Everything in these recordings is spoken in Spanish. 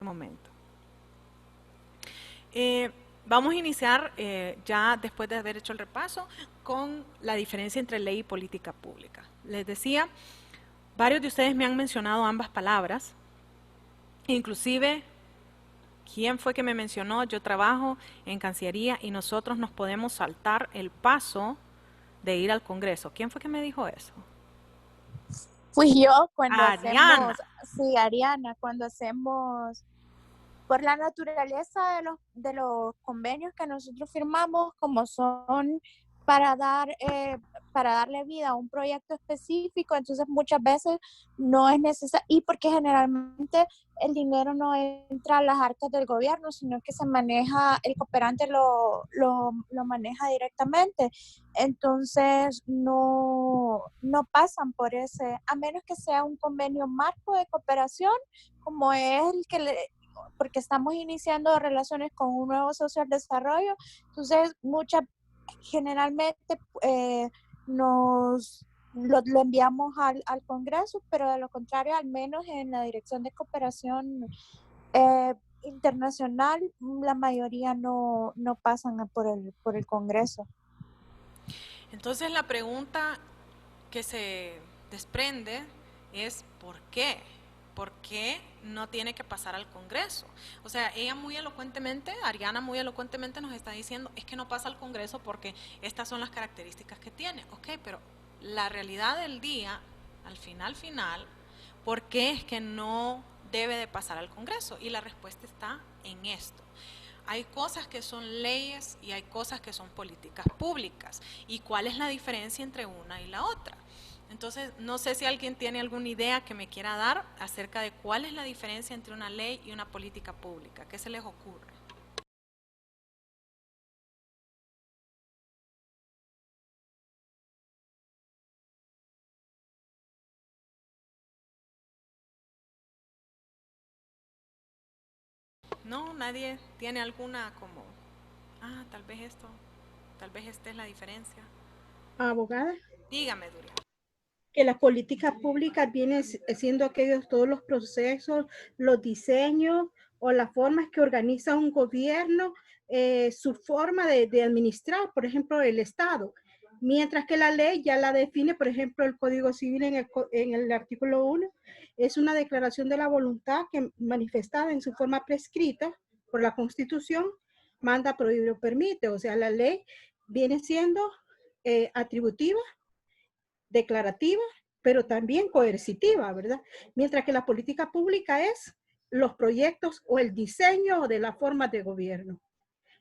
momento. Vamos a iniciar, ya después de haber hecho el repaso, con la diferencia entre ley y política pública. Les decía, varios de ustedes me han mencionado ambas palabras, inclusive, ¿quién fue que me mencionó? Yo trabajo en Cancillería y nosotros nos podemos saltar el paso de ir al Congreso. ¿Quién fue que me dijo eso? Fui yo cuando Ariana. sí, Ariana, cuando hacemos, por la naturaleza de los convenios que nosotros firmamos, como son para darle vida a un proyecto específico, entonces muchas veces no es necesario, y porque generalmente el dinero no entra a las arcas del gobierno, sino que se maneja, el cooperante lo maneja directamente, entonces no pasan por ese, a menos que sea un convenio marco de cooperación, como es el porque estamos iniciando relaciones con un nuevo socio de desarrollo, entonces generalmente lo enviamos al Congreso, pero de lo contrario, al menos en la Dirección de Cooperación Internacional, la mayoría no pasan por el Congreso. Entonces la pregunta que se desprende es ¿por qué? ¿Por qué no tiene que pasar al Congreso? O sea, ella muy elocuentemente, Ariana muy elocuentemente nos está diciendo, es que no pasa al Congreso porque estas son las características que tiene. Ok, pero la realidad del día, al final, ¿por qué es que no debe de pasar al Congreso? Y la respuesta está en esto. Hay cosas que son leyes y hay cosas que son políticas públicas. ¿Y cuál es la diferencia entre una y la otra? Entonces, no sé si alguien tiene alguna idea que me quiera dar acerca de cuál es la diferencia entre una ley y una política pública. ¿Qué se les ocurre? No, nadie tiene alguna como, tal vez esto, tal vez esta es la diferencia. Abogada, Dígame, Duria. que las políticas públicas vienen siendo aquellos todos los procesos, los diseños o las formas que organiza un gobierno, su forma de administrar, por ejemplo, el Estado. Mientras que la ley ya la define, por ejemplo, el Código Civil en el artículo 1, es una declaración de la voluntad que manifestada en su forma prescrita por la Constitución, manda, prohíbe o permite. O sea, la ley viene siendo atributiva, declarativa, pero también coercitiva, ¿verdad? Mientras que la política pública es los proyectos o el diseño de la forma de gobierno,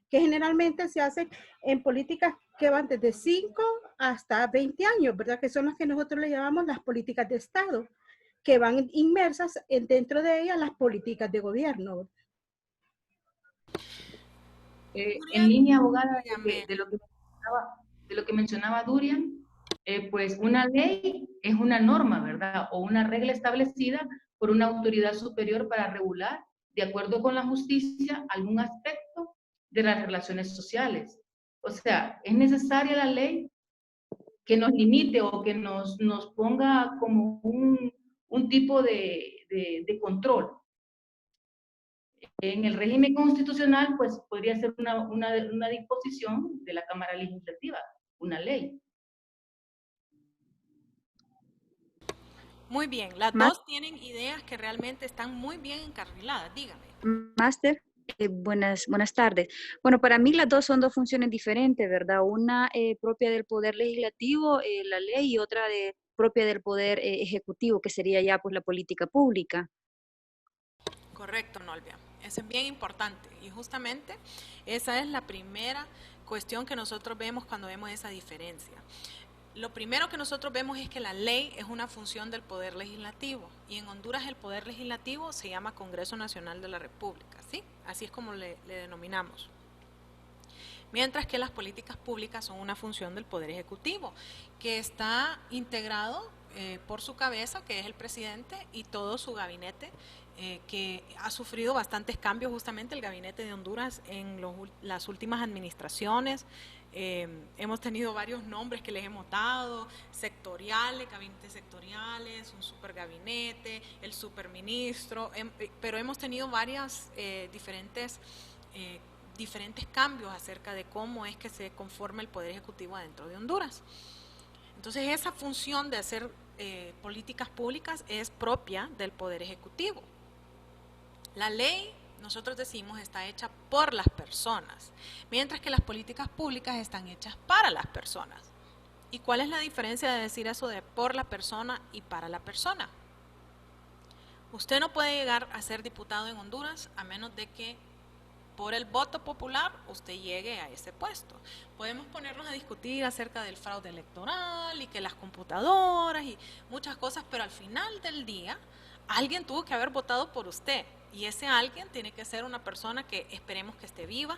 que generalmente se hacen en políticas que van desde 5 hasta 20 años, ¿verdad? Que son las que nosotros le llamamos las políticas de Estado, que van inmersas dentro de ellas las políticas de gobierno. En línea, abogada, de lo que mencionaba Durian, pues una ley es una norma, ¿verdad? O una regla establecida por una autoridad superior para regular, de acuerdo con la justicia, algún aspecto de las relaciones sociales. O sea, es necesaria la ley que nos limite o que nos ponga como un tipo de control. En el régimen constitucional, pues podría ser una disposición de la Cámara Legislativa, una ley. Muy bien, las dos tienen ideas que realmente están muy bien encarriladas. Dígame. Máster, buenas tardes. Bueno, para mí las dos son dos funciones diferentes, ¿verdad? Una propia del Poder Legislativo, la ley, y otra propia del Poder Ejecutivo, que sería ya pues la política pública. Correcto, Nolvia. Eso es bien importante y justamente esa es la primera cuestión que nosotros vemos cuando vemos esa diferencia. Lo primero que nosotros vemos es que la ley es una función del Poder Legislativo y en Honduras el Poder Legislativo se llama Congreso Nacional de la República, ¿sí? Así es como le denominamos. Mientras que las políticas públicas son una función del Poder Ejecutivo, que está integrado por su cabeza, que es el presidente, y todo su gabinete que ha sufrido bastantes cambios justamente el gabinete de Honduras en las últimas administraciones. Hemos tenido varios nombres que les hemos dado, sectoriales, gabinetes sectoriales, un supergabinete, el superministro, pero hemos tenido varias diferentes cambios acerca de cómo es que se conforma el Poder Ejecutivo adentro de Honduras. Entonces esa función de hacer políticas públicas es propia del Poder Ejecutivo. La ley, nosotros decimos, está hecha por las personas, mientras que las políticas públicas están hechas para las personas. ¿Y cuál es la diferencia de decir eso de por la persona y para la persona? Usted no puede llegar a ser diputado en Honduras a menos de que por el voto popular usted llegue a ese puesto. Podemos ponernos a discutir acerca del fraude electoral y que las computadoras y muchas cosas, pero al final del día alguien tuvo que haber votado por usted y ese alguien tiene que ser una persona que esperemos que esté viva,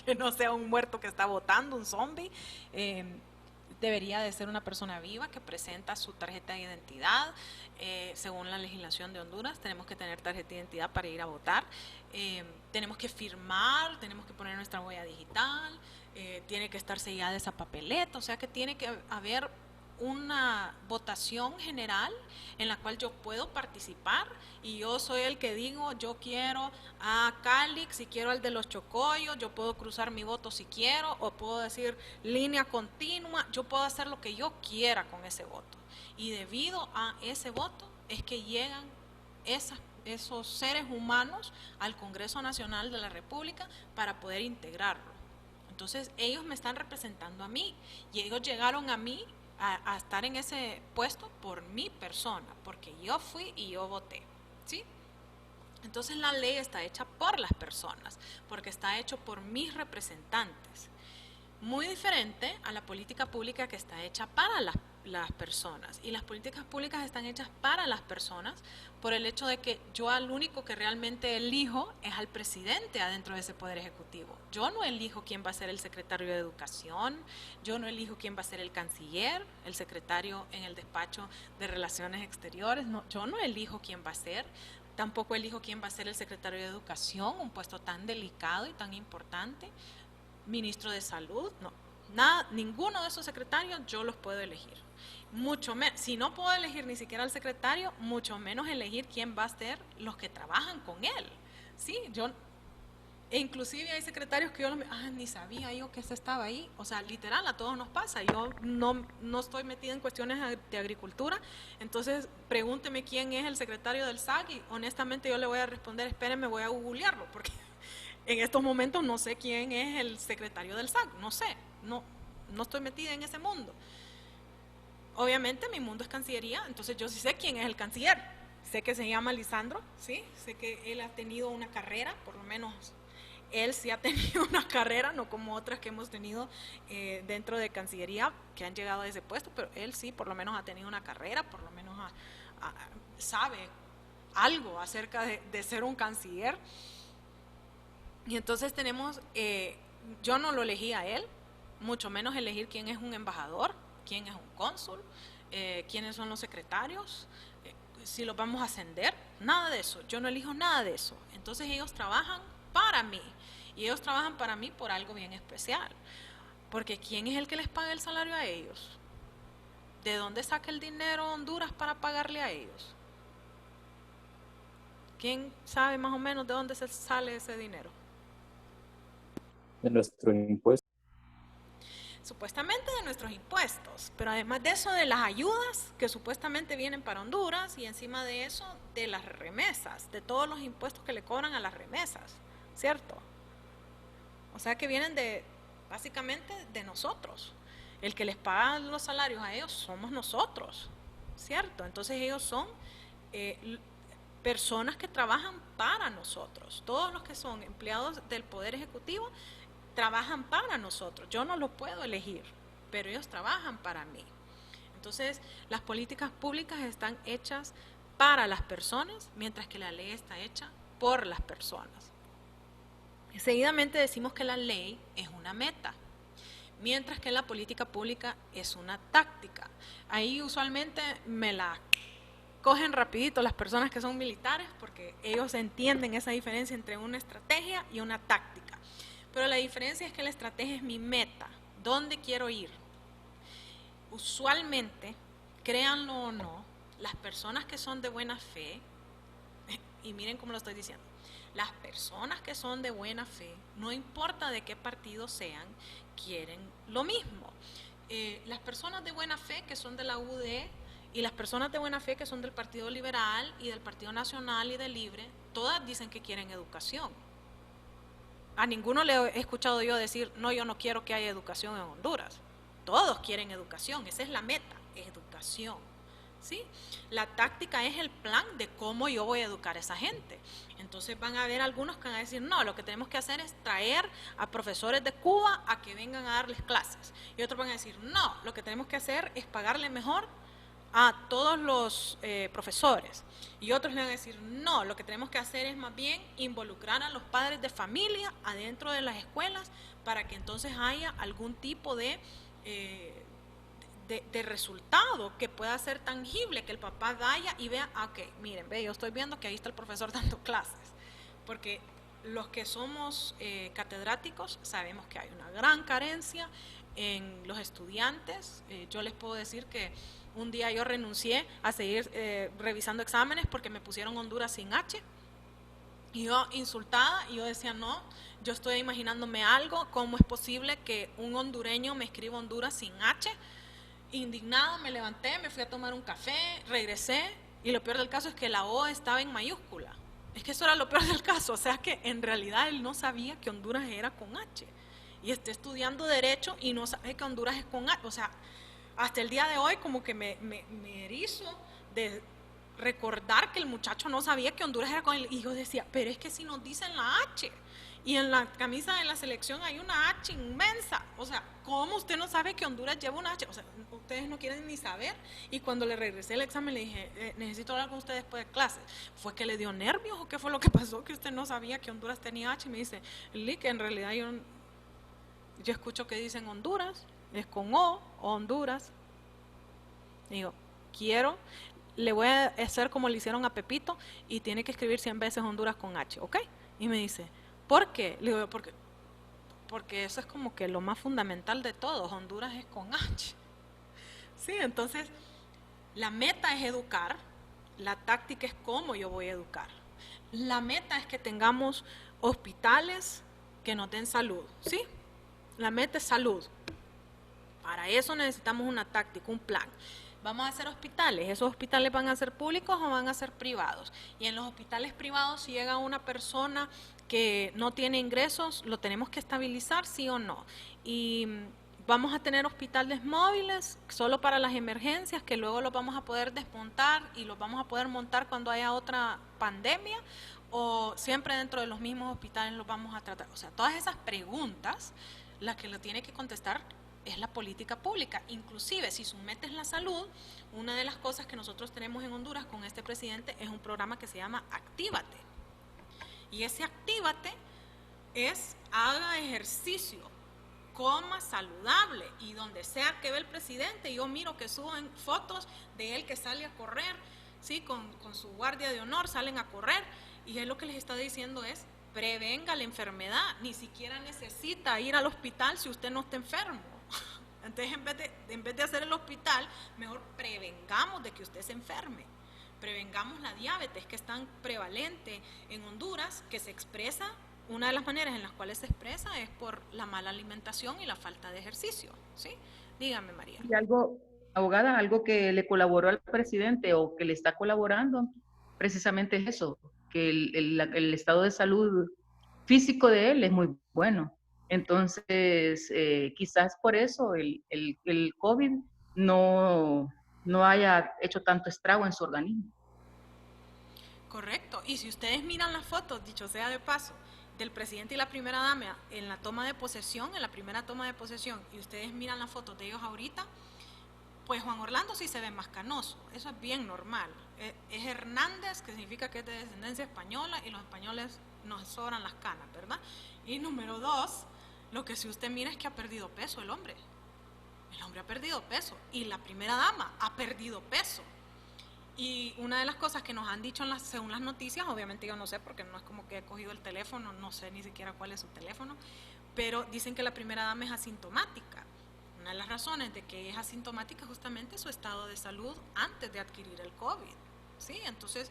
que no sea un muerto que está votando, un zombie. Debería de ser una persona viva que presenta su tarjeta de identidad. Según la legislación de Honduras, tenemos que tener tarjeta de identidad para ir a votar. Tenemos que firmar, tenemos que poner nuestra huella digital, tiene que estar sellada esa papeleta, o sea que tiene que haber una votación general en la cual yo puedo participar y yo soy el que digo, yo quiero a Calix, si quiero al de los Chocollos, yo puedo cruzar mi voto si quiero, o puedo decir línea continua, yo puedo hacer lo que yo quiera con ese voto. Y debido a ese voto es que llegan esos seres humanos al Congreso Nacional de la República para poder integrarlo. Entonces ellos me están representando a mí y ellos llegaron a mí a estar en ese puesto por mi persona, porque yo fui y yo voté, ¿sí? Entonces la ley está hecha por las personas, porque está hecho por mis representantes. Muy diferente a la política pública que está hecha para las personas. Y las políticas públicas están hechas para las personas por el hecho de que yo al único que realmente elijo es al presidente adentro de ese Poder Ejecutivo. Yo no elijo quién va a ser el secretario de Educación, yo no elijo quién va a ser el canciller, el secretario en el despacho de Relaciones Exteriores, no, yo no elijo quién va a ser. Tampoco elijo quién va a ser el secretario de Educación, un puesto tan delicado y tan importante. Ministro de Salud, no, nada, ninguno de esos secretarios yo los puedo elegir. Mucho menos, si no puedo elegir ni siquiera al secretario, mucho menos elegir quién va a ser los que trabajan con él. Sí, e inclusive hay secretarios que yo ni sabía yo que ese estaba ahí. O sea, literal, a todos nos pasa. Yo no estoy metida en cuestiones de agricultura, entonces pregúnteme quién es el secretario del SAC y honestamente yo le voy a responder, espérenme, voy a googlearlo, porque en estos momentos no sé quién es el secretario del SAC, no sé, no estoy metida en ese mundo. Obviamente mi mundo es Cancillería, entonces yo sí sé quién es el canciller, sé que se llama Lisandro, ¿sí? Sé que él ha tenido una carrera, por lo menos él sí ha tenido una carrera, no como otras que hemos tenido dentro de Cancillería que han llegado a ese puesto, pero él sí por lo menos ha tenido una carrera, por lo menos sabe algo acerca de ser un canciller. Y entonces tenemos, yo no lo elegí a él, mucho menos elegir quién es un embajador, quién es un cónsul, quiénes son los secretarios, si los vamos a ascender, nada de eso, yo no elijo nada de eso. Entonces ellos trabajan para mí, y ellos trabajan para mí por algo bien especial, porque ¿quién es el que les paga el salario a ellos? ¿De dónde saca el dinero Honduras para pagarle a ellos? ¿Quién sabe más o menos de dónde se sale ese dinero? De nuestros impuestos. Supuestamente de nuestros impuestos, pero además de eso de las ayudas que supuestamente vienen para Honduras y encima de eso de las remesas, de todos los impuestos que le cobran a las remesas, ¿cierto? O sea que vienen básicamente de nosotros. El que les paga los salarios a ellos somos nosotros, ¿cierto? Entonces ellos son personas que trabajan para nosotros. Todos los que son empleados del Poder Ejecutivo trabajan para nosotros. Yo no los puedo elegir, pero ellos trabajan para mí. Entonces, las políticas públicas están hechas para las personas, mientras que la ley está hecha por las personas. Seguidamente decimos que la ley es una meta, mientras que la política pública es una táctica. Ahí usualmente me la cogen rapidito las personas que son militares porque ellos entienden esa diferencia entre una estrategia y una táctica. Pero la diferencia es que la estrategia es mi meta, ¿dónde quiero ir? Usualmente, créanlo o no, las personas que son de buena fe, y miren cómo lo estoy diciendo, las personas que son de buena fe, no importa de qué partido sean, quieren lo mismo. Las personas de buena fe que son de la UD y las personas de buena fe que son del Partido Liberal y del Partido Nacional y del Libre, todas dicen que quieren educación. A ninguno le he escuchado yo decir, no, yo no quiero que haya educación en Honduras. Todos quieren educación, esa es la meta, educación. ¿Sí? La táctica es el plan de cómo yo voy a educar a esa gente. Entonces van a haber algunos que van a decir, no, lo que tenemos que hacer es traer a profesores de Cuba a que vengan a darles clases. Y otros van a decir, no, lo que tenemos que hacer es pagarle mejor a todos los profesores. Y otros le van a decir, no, lo que tenemos que hacer es más bien involucrar a los padres de familia adentro de las escuelas para que entonces haya algún tipo de resultado que pueda ser tangible, que el papá vaya y vea, ok, miren, ve, yo estoy viendo que ahí está el profesor dando clases, porque los que somos catedráticos sabemos que hay una gran carencia en los estudiantes. Yo les puedo decir que un día yo renuncié a seguir revisando exámenes porque me pusieron Honduras sin H, y yo insultada, y yo decía, no, yo estoy imaginándome algo, ¿cómo es posible que un hondureño me escriba Honduras sin H? Indignada me levanté, me fui a tomar un café, regresé, y lo peor del caso es que la O estaba en mayúscula. Es que eso era lo peor del caso, o sea que en realidad él no sabía que Honduras era con H, y está estudiando Derecho y no sabe que Honduras es con H. O sea, hasta el día de hoy como que me erizo de recordar que el muchacho no sabía que Honduras era con él, y yo decía, pero es que si nos dicen la H, y en la camisa de la selección hay una H inmensa, o sea, ¿cómo usted no sabe que Honduras lleva una H? O sea, ustedes no quieren ni saber. Y cuando le regresé el examen le dije, necesito hablar con usted después de clases. ¿Fue que le dio nervios o qué fue lo que pasó que usted no sabía que Honduras tenía H? Y me dice, Lick, en realidad yo escucho que dicen Honduras, es con O Honduras. Digo, le voy a hacer como le hicieron a Pepito y tiene que escribir 100 veces Honduras con H, ¿ok? Y me dice, ¿por qué? Le digo, porque eso es como que lo más fundamental de todo, Honduras es con H. Sí, entonces la meta es educar, la táctica es cómo yo voy a educar. La meta es que tengamos hospitales que nos den salud, ¿sí? La meta es salud. Para eso necesitamos una táctica, un plan. Vamos a hacer hospitales, ¿esos hospitales van a ser públicos o van a ser privados? Y en los hospitales privados, si llega una persona que no tiene ingresos, ¿lo tenemos que estabilizar, sí o no? Y vamos a tener hospitales móviles solo para las emergencias, que luego los vamos a poder desmontar y los vamos a poder montar cuando haya otra pandemia, o siempre dentro de los mismos hospitales los vamos a tratar. O sea, todas esas preguntas, las que lo tiene que contestar es la política pública. Inclusive si su meta es la salud, una de las cosas que nosotros tenemos en Honduras con este presidente es un programa que se llama Actívate, y ese Actívate es haga ejercicio, coma saludable, y donde sea que ve el presidente, yo miro que suben fotos de él que sale a correr, ¿sí? con su guardia de honor, salen a correr, y él lo que les está diciendo es prevenga la enfermedad, ni siquiera necesita ir al hospital si usted no está enfermo. Entonces en vez de hacer el hospital, mejor prevengamos de que usted se enferme, prevengamos la diabetes que es tan prevalente en Honduras, que se expresa, una de las maneras en las cuales se expresa es por la mala alimentación y la falta de ejercicio, ¿sí? Dígame, María. Y algo, abogada, algo que le colaboró al presidente o que le está colaborando, precisamente es eso, que el estado de salud físico de él es muy bueno. Entonces, quizás por eso el COVID no haya hecho tanto estrago en su organismo. Correcto, y si ustedes miran las fotos, dicho sea de paso, del presidente y la primera dama en la toma de posesión, en la primera toma de posesión, y ustedes miran las fotos de ellos ahorita, pues Juan Orlando sí se ve más canoso, eso es bien normal. Es Hernández, que significa que es de descendencia española, y los españoles nos sobran las canas, ¿verdad? Y número 2, lo que si usted mira es que ha perdido peso el hombre. El hombre ha perdido peso, y la primera dama ha perdido peso. Y una de las cosas que nos han dicho según las noticias, obviamente yo no sé porque no es como que he cogido el teléfono, no sé ni siquiera cuál es su teléfono, pero dicen que la primera dama es asintomática. Una de las razones de que es asintomática es justamente su estado de salud antes de adquirir el COVID, ¿sí? Entonces,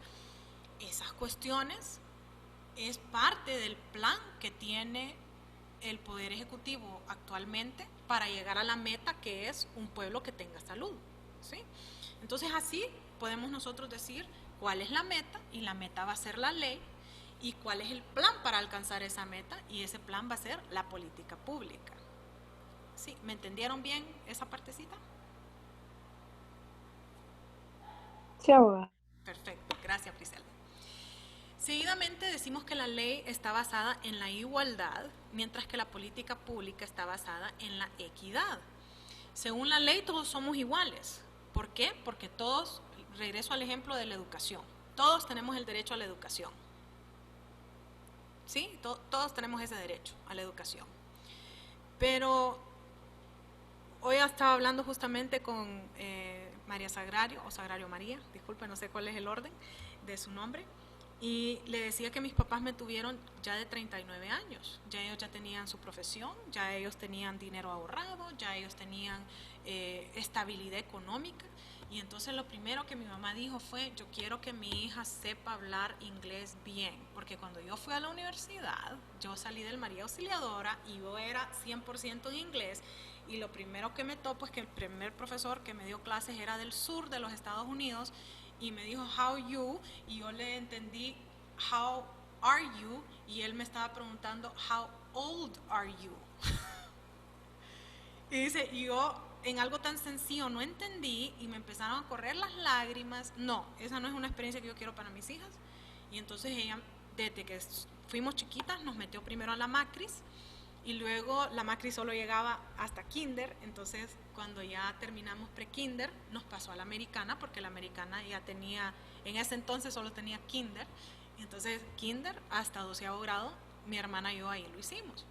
esas cuestiones es parte del plan que tiene el Poder Ejecutivo actualmente para llegar a la meta que es un pueblo que tenga salud, ¿sí? Entonces así podemos nosotros decir cuál es la meta, y la meta va a ser la ley, y cuál es el plan para alcanzar esa meta, y ese plan va a ser la política pública. ¿Sí? ¿Me entendieron bien esa partecita? Sí, abogada. Perfecto, gracias Priscila. Seguidamente decimos que la ley está basada en la igualdad, mientras que la política pública está basada en la equidad. Según la ley todos somos iguales. ¿Por qué? Porque todos, regreso al ejemplo de la educación, todos tenemos el derecho a la educación. ¿Sí? Todos tenemos ese derecho a la educación. Pero hoy estaba hablando justamente con María Sagrario, o Sagrario María, disculpe, no sé cuál es el orden de su nombre, y le decía que mis papás me tuvieron ya de 39 años, ya ellos ya tenían su profesión, ya ellos tenían dinero ahorrado, ya ellos tenían estabilidad económica, y entonces lo primero que mi mamá dijo fue, yo quiero que mi hija sepa hablar inglés bien, porque cuando yo fui a la universidad, yo salí del María Auxiliadora y yo era 100% en inglés, y lo primero que me topo es que el primer profesor que me dio clases era del sur de los Estados Unidos, y me dijo, how you, y yo le entendí, how are you, y él me estaba preguntando, how old are you? Y dice, y yo en algo tan sencillo no entendí, y me empezaron a correr las lágrimas. No, esa no es una experiencia que yo quiero para mis hijas. Y entonces ella, desde que fuimos chiquitas, nos metió primero a la Macris, y luego la Macri solo llegaba hasta kinder, entonces cuando ya terminamos pre-kinder nos pasó a la americana, porque la americana ya tenía, en ese entonces solo tenía kinder, entonces kinder hasta 12º grado, mi hermana y yo ahí lo hicimos.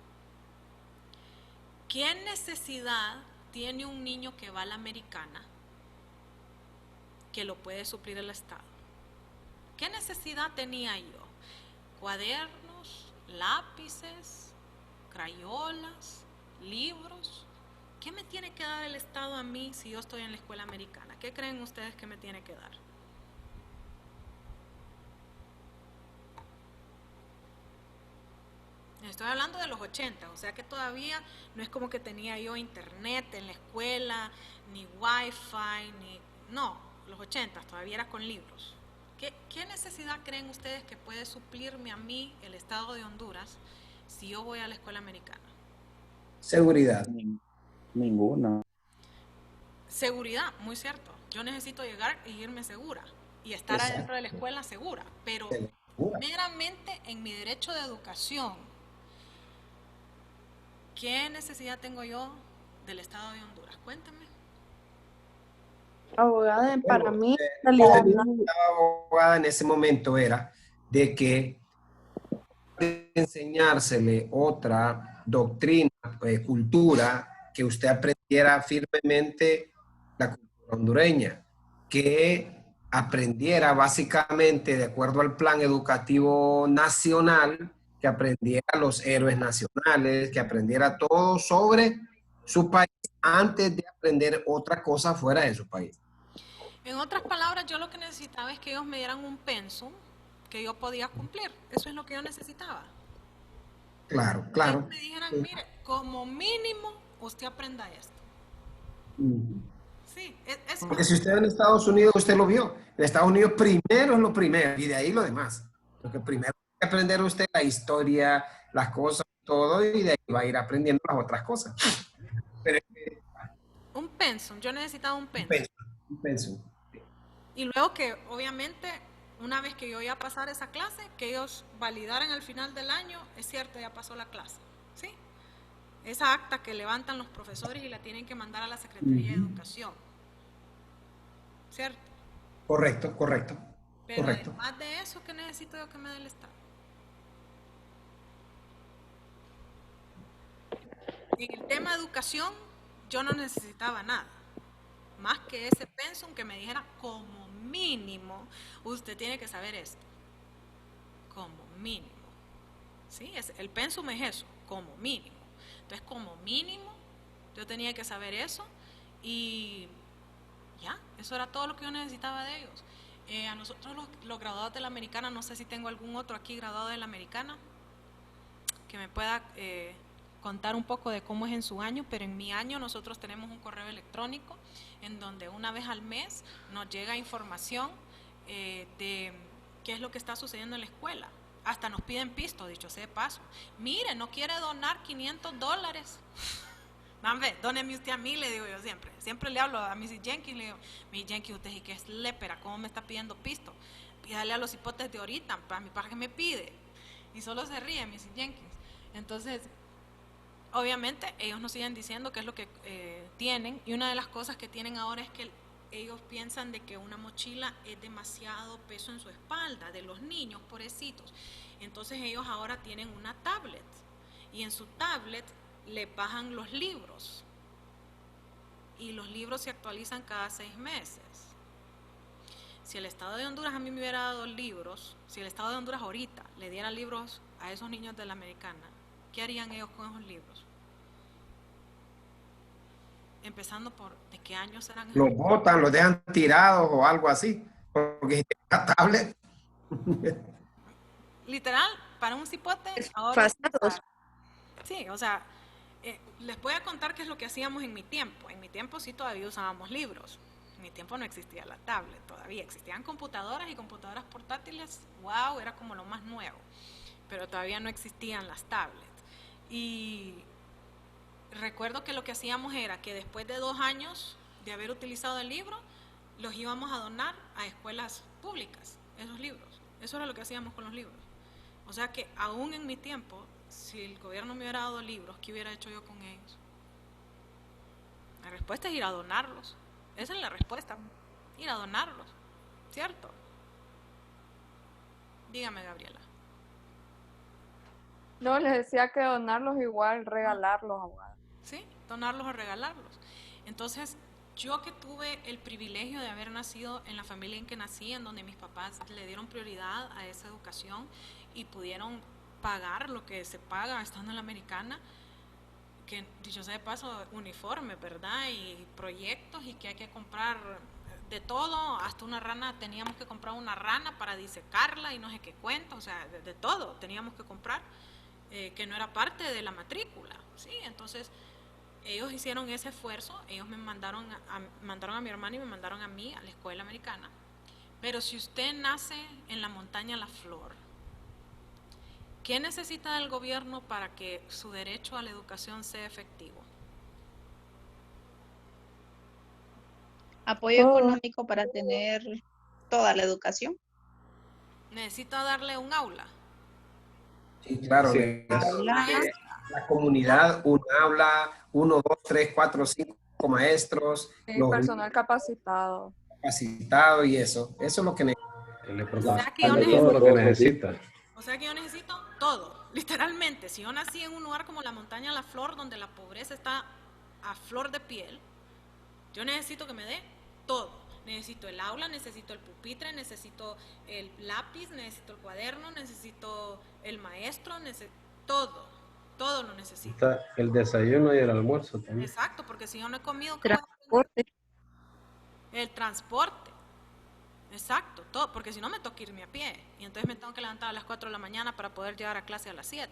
¿Qué necesidad tiene un niño que va a la americana que lo puede suplir el Estado? ¿Qué necesidad tenía yo? Cuadernos, lápices, crayolas, libros. ¿Qué me tiene que dar el Estado a mí si yo estoy en la escuela americana? ¿Qué creen ustedes que me tiene que dar? Estoy hablando de los 80, o sea que todavía no es como que tenía yo internet en la escuela, ni wifi, no, los 80 todavía era con libros. ¿Qué necesidad creen ustedes que puede suplirme a mí el Estado de Honduras si yo voy a la escuela americana? Seguridad. Ninguna. Seguridad, muy cierto. Yo necesito llegar e irme segura y estar Exacto. adentro de la escuela segura, pero Segura. meramente en mi derecho de educación, ¿qué necesidad tengo yo del Estado de Honduras? Cuéntame. Abogada, para Bueno, mí, en la realidad, línea que estaba abogada en ese momento era de que de enseñársele otra doctrina, cultura, que usted aprendiera firmemente la cultura hondureña, que aprendiera básicamente de acuerdo al plan educativo nacional, que aprendiera los héroes nacionales, que aprendiera todo sobre su país antes de aprender otra cosa fuera de su país. En otras palabras, yo lo que necesitaba es que ellos me dieran un pensum que yo podía cumplir. Eso es lo que yo necesitaba. Claro, Que claro. me dijeran, mire, como mínimo usted aprenda esto. Sí, es Porque si usted en Estados Unidos, usted lo vio. En Estados Unidos primero es lo primero y de ahí lo demás. Porque primero hay que aprender usted la historia, las cosas, todo, y de ahí va a ir aprendiendo las otras cosas. Pero un pensum, yo necesitaba un pensum. un pensum. Y luego que obviamente una vez que yo ya pasara esa clase, que ellos validaran al final del año, es cierto, ya pasó la clase, ¿sí? Esa acta que levantan los profesores y la tienen que mandar a la Secretaría de Educación, ¿cierto? Correcto, correcto. Pero Correcto. además de eso, ¿qué necesito yo que me dé el Estado? En el tema de educación, yo no necesitaba nada, más que ese pensum que me dijera como mínimo, usted tiene que saber esto. Como mínimo. ¿Sí? El pensum es eso, como mínimo. Entonces, como mínimo, yo tenía que saber eso y ya, eso era todo lo que yo necesitaba de ellos. A nosotros los graduados de la Americana, no sé si tengo algún otro aquí graduado de la Americana que me pueda contar un poco de cómo es en su año, pero en mi año nosotros tenemos un correo electrónico en donde una vez al mes nos llega información de qué es lo que está sucediendo en la escuela. Hasta nos piden pisto, dicho sea de paso. Mire, no quiere donar $500. Hombre, dóneme usted a mí, le digo yo siempre. Siempre le hablo a Mrs. Jenkins, le digo, Mrs. Jenkins, usted sí que es lépera, ¿cómo me está pidiendo pisto? Pídale a los hipotes de ahorita, para que me pide. Y solo se ríe Mrs. Jenkins. Entonces, obviamente, ellos nos siguen diciendo qué es lo que tienen. Y una de las cosas que tienen ahora es que ellos piensan de que una mochila es demasiado peso en su espalda, de los niños, pobrecitos. Entonces, ellos ahora tienen una tablet. Y en su tablet le bajan los libros y los libros se actualizan cada 6 meses. Si el Estado de Honduras a mí me hubiera dado libros, si el Estado de Honduras ahorita le diera libros a esos niños de la Americana, ¿qué harían ellos con esos libros? Empezando por ¿de qué años serán? Los botan, los dejan tirados o algo así, porque si la tablet. Literal, para un cipote ahora. Sí, o sea, les voy a contar qué es lo que hacíamos en mi tiempo. En mi tiempo sí todavía usábamos libros. En mi tiempo no existía la tablet todavía. Existían computadoras y computadoras portátiles. Wow, era como lo más nuevo. Pero todavía no existían las tablets. Y recuerdo que lo que hacíamos era que después de 2 años de haber utilizado el libro, los íbamos a donar a escuelas públicas, esos libros. Eso era lo que hacíamos con los libros. O sea que aún en mi tiempo, si el gobierno me hubiera dado libros, ¿qué hubiera hecho yo con ellos? La respuesta es ir a donarlos. Esa es la respuesta, ir a donarlos, ¿cierto? Dígame, Gabriela. No, les decía que donarlos igual, regalarlos, abogada. Sí, donarlos o regalarlos. Entonces, yo que tuve el privilegio de haber nacido en la familia en que nací, en donde mis papás le dieron prioridad a esa educación y pudieron pagar lo que se paga estando en la Americana, que dicho sea de paso, uniformes, ¿verdad? Y proyectos y que hay que comprar de todo, hasta una rana, teníamos que comprar una rana para disecarla y no sé qué cuento, o sea, de todo teníamos que comprar, que no era parte de la matrícula, ¿sí? Entonces, ellos hicieron ese esfuerzo, ellos me mandaron a mi hermana y me mandaron a mí a la escuela americana. Pero si usted nace en la montaña La Flor, ¿qué necesita del gobierno para que su derecho a la educación sea efectivo? Apoyo económico para tener toda la educación. ¿Necesita darle un aula? Sí, claro. Sí. La comunidad, un aula, 1, 2, 3, 4, 5 maestros. Sí, personal capacitado. Capacitado y eso. Eso es lo que necesita. O sea que yo necesito todo lo que necesita. O sea que yo necesito todo, literalmente. Si yo nací en un lugar como la montaña La Flor, donde la pobreza está a flor de piel, yo necesito que me dé todo. Necesito el aula, necesito el pupitre, necesito el lápiz, necesito el cuaderno, necesito el maestro, todo lo necesito. El desayuno y el almuerzo también. Exacto, porque si yo no he comido, Transporte. el transporte. Exacto, todo, porque si no me toca irme a pie y entonces me tengo que levantar a las 4 de la mañana para poder llegar a clase a las 7,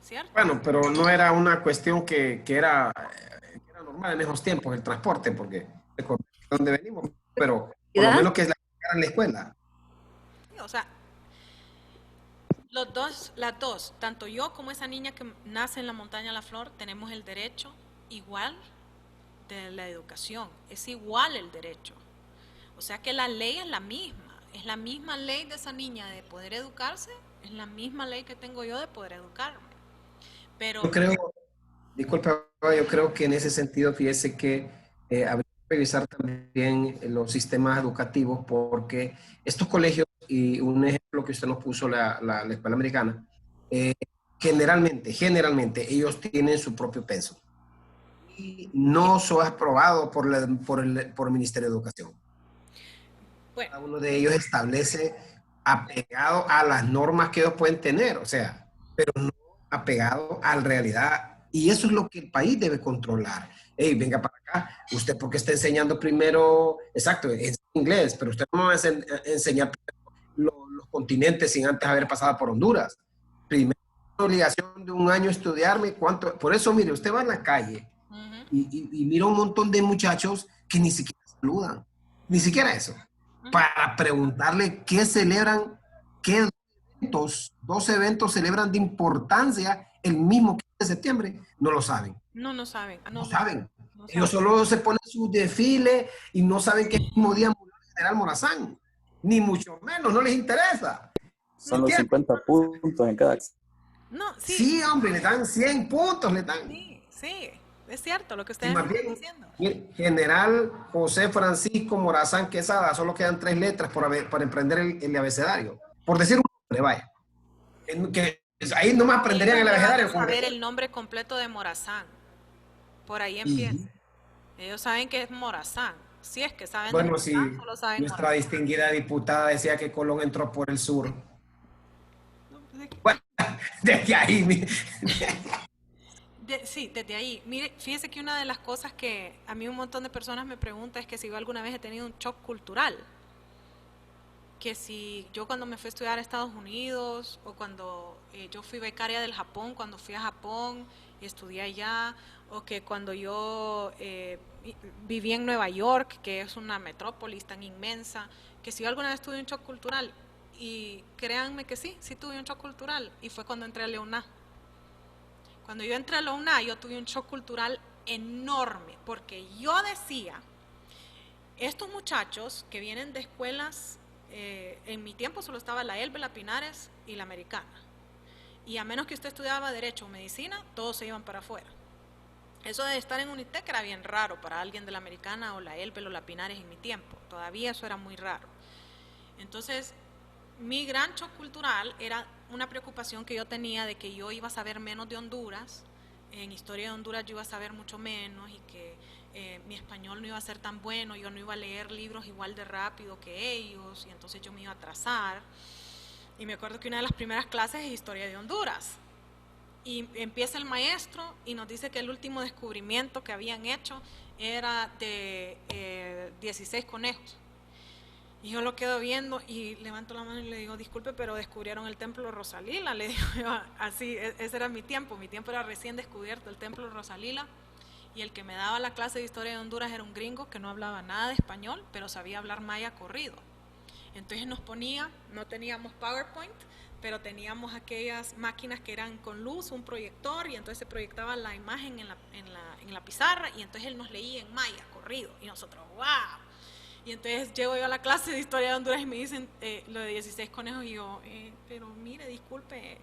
¿cierto? Bueno, pero no era una cuestión que era normal en esos tiempos, el transporte, porque de donde venimos, pero por lo menos que es en la escuela. Sí, o sea, las dos, tanto yo como esa niña que nace en la montaña La Flor, tenemos el derecho igual de la educación, es igual el derecho. O sea que la ley es la misma ley de esa niña de poder educarse, es la misma ley que tengo yo de poder educarme. Pero yo creo que en ese sentido, fíjese que habría que revisar también los sistemas educativos, porque estos colegios, y un ejemplo que usted nos puso, la escuela americana, generalmente ellos tienen su propio pensum y no son aprobados por el Ministerio de Educación. Bueno, cada uno de ellos establece apegado a las normas que ellos pueden tener, o sea, pero no apegado a la realidad. Y eso es lo que el país debe controlar. Hey, venga para acá, usted porque está enseñando primero, exacto, es inglés, pero usted no me va a enseñar los continentes sin antes haber pasado por Honduras. Primero, obligación de un año estudiarme, ¿cuánto? Por eso, mire, usted va en la calle y mira un montón de muchachos que ni siquiera saludan, ni siquiera eso, para preguntarle qué celebran, qué dos eventos celebran de importancia el mismo 15 de septiembre, no lo saben. no saben. No saben. Ellos solo se ponen su desfile y no saben que el mismo día murió el general Morazán. Ni mucho menos, no les interesa. Son los 50 puntos en cada. No, sí. Sí, hombre, le dan 100 puntos, le dan. Sí, es cierto lo que ustedes más están bien, diciendo. General José Francisco Morazán Quesada, solo quedan 3 letras por emprender el abecedario. Por decir un nombre, vaya. Que ahí nomás aprenderían el abecedario. Saber el nombre completo de Morazán. Por ahí empieza. Ellos saben que es Morazán. Si es que saben. Bueno, Morazán, sí. solo saben Nuestra Morazán. distinguida diputada decía que Colón entró por el sur. Bueno, desde ahí. Sí, desde ahí. Mire, fíjese que una de las cosas que a mí un montón de personas me preguntan es que si yo alguna vez he tenido un shock cultural. Que si yo cuando me fui a estudiar a Estados Unidos o cuando yo fui becaria del Japón, cuando fui a Japón y estudié allá, o que cuando yo viví en Nueva York, que es una metrópolis tan inmensa, que si yo alguna vez tuve un shock cultural. Y créanme que sí tuve un shock cultural, y fue cuando entré a la UNA. Cuando yo entré a la UNA, yo tuve un shock cultural enorme, porque yo decía, estos muchachos que vienen de escuelas, en mi tiempo solo estaba la ELBE, la Pinares y la Americana, y a menos que usted estudiaba Derecho o Medicina, todos se iban para afuera. Eso de estar en Unitec era bien raro para alguien de la Americana o la ELBE o la Pinares en mi tiempo, todavía eso era muy raro. Entonces, mi gran shock cultural era una preocupación que yo tenía de que yo iba a saber menos de Honduras, en historia de Honduras yo iba a saber mucho menos, y que mi español no iba a ser tan bueno, yo no iba a leer libros igual de rápido que ellos, y entonces yo me iba a atrasar. Y me acuerdo que una de las primeras clases es historia de Honduras, y empieza el maestro y nos dice que el último descubrimiento que habían hecho era de 16 conejos. Y yo lo quedo viendo y levanto la mano y le digo, disculpe, pero descubrieron el templo Rosalila. Le digo yo, así, ese era mi tiempo era recién descubierto el templo Rosalila. Y el que me daba la clase de historia de Honduras era un gringo que no hablaba nada de español, pero sabía hablar maya corrido. Entonces nos ponía, no teníamos PowerPoint, pero teníamos aquellas máquinas que eran con luz, un proyector, y entonces se proyectaba la imagen en la pizarra, y entonces él nos leía en maya corrido, y nosotros, ¡wow! Y entonces llego yo a la clase de historia de Honduras y me dicen lo de 16 conejos, y yo, pero mire, disculpe,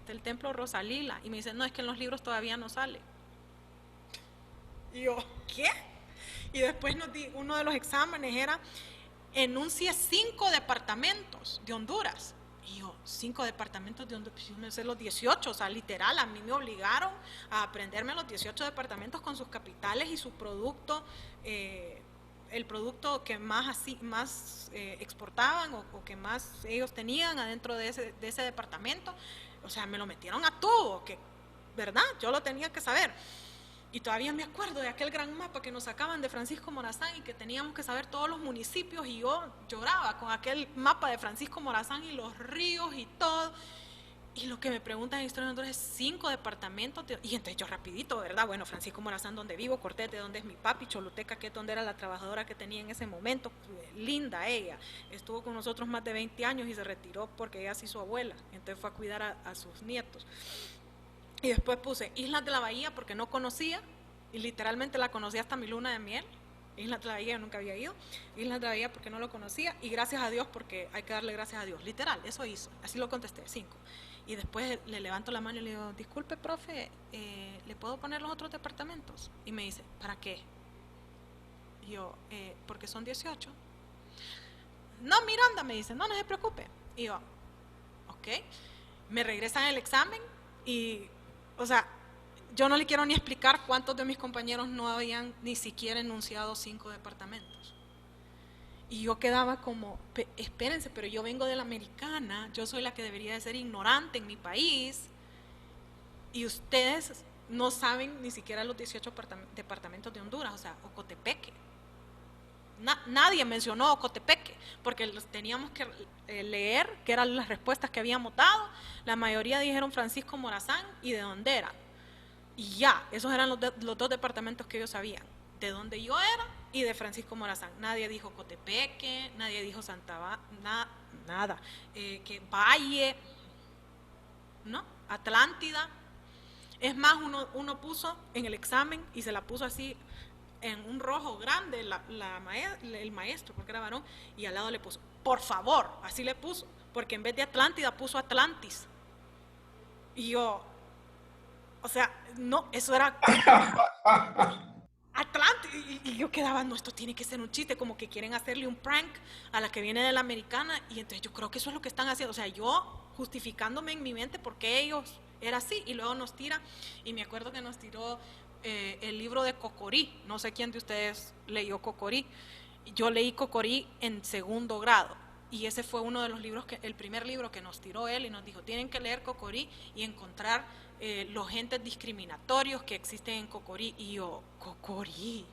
el templo Rosalila. Y me dicen, no, es que en los libros todavía no sale. Y yo, ¿qué? Y después uno de los exámenes era, enuncie 5 departamentos de Honduras. Y yo, 5 departamentos de Honduras, pues yo me sé los 18, o sea, literal, a mí me obligaron a aprenderme los 18 departamentos con sus capitales y su producto, el producto que más exportaban o que más ellos tenían adentro de ese departamento. O sea, me lo metieron a todo, que, ¿verdad? Yo lo tenía que saber. Y todavía me acuerdo de aquel gran mapa que nos sacaban de Francisco Morazán y que teníamos que saber todos los municipios, y yo lloraba con aquel mapa de Francisco Morazán y los ríos y todo. Y lo que me preguntan en Historia de Honduras es 5 departamentos. Y entonces yo rapidito, ¿verdad? Bueno, Francisco Morazán, donde vivo, Cortés, de donde es mi papi, Choluteca, que es donde era la trabajadora que tenía en ese momento. Linda ella. Estuvo con nosotros más de 20 años y se retiró porque ella se hizo abuela. Entonces fue a cuidar a sus nietos. Y después puse Islas de la Bahía porque no conocía, y literalmente la conocí hasta mi luna de miel. Islas de la Bahía yo nunca había ido. Islas de la Bahía porque no lo conocía, y gracias a Dios porque hay que darle gracias a Dios. Literal, eso hizo. Así lo contesté, 5. Y después le levanto la mano y le digo, disculpe, profe, ¿le puedo poner los otros departamentos? Y me dice, ¿para qué? Y yo, porque son 18. No, Miranda, me dice, no se preocupe. Y yo, ok. Me regresan el examen y, o sea, yo no le quiero ni explicar cuántos de mis compañeros no habían ni siquiera enunciado 5 departamentos. Y yo quedaba como, espérense, pero yo vengo de la americana, yo soy la que debería de ser ignorante en mi país, y ustedes no saben ni siquiera los 18 departamentos de Honduras, o sea, Ocotepeque. Nadie mencionó Ocotepeque, porque los teníamos que leer, que eran las respuestas que habíamos dado. La mayoría dijeron Francisco Morazán y de dónde era. Y ya, esos eran los dos departamentos que ellos sabían, de dónde yo era y de Francisco Morazán. Nadie dijo Cotepeque, nadie dijo nada. Que Valle, ¿no? Atlántida. Es más, uno puso en el examen y se la puso así en un rojo grande el maestro, porque era varón, y al lado le puso, por favor, así le puso, porque en vez de Atlántida puso Atlantis. Y yo, o sea, no, eso era Atlantis, y yo quedaba, no, esto tiene que ser un chiste, como que quieren hacerle un prank a la que viene de la americana, y entonces yo creo que eso es lo que están haciendo, o sea, yo justificándome en mi mente porque ellos era así, y luego nos tira, y me acuerdo que nos tiró el libro de Cocorí, no sé quién de ustedes leyó Cocorí, yo leí Cocorí en segundo grado, y ese fue uno de los libros, el primer libro que nos tiró él, y nos dijo, tienen que leer Cocorí y encontrar los entes discriminatorios que existen en Cocorí, y yo, Cocorí,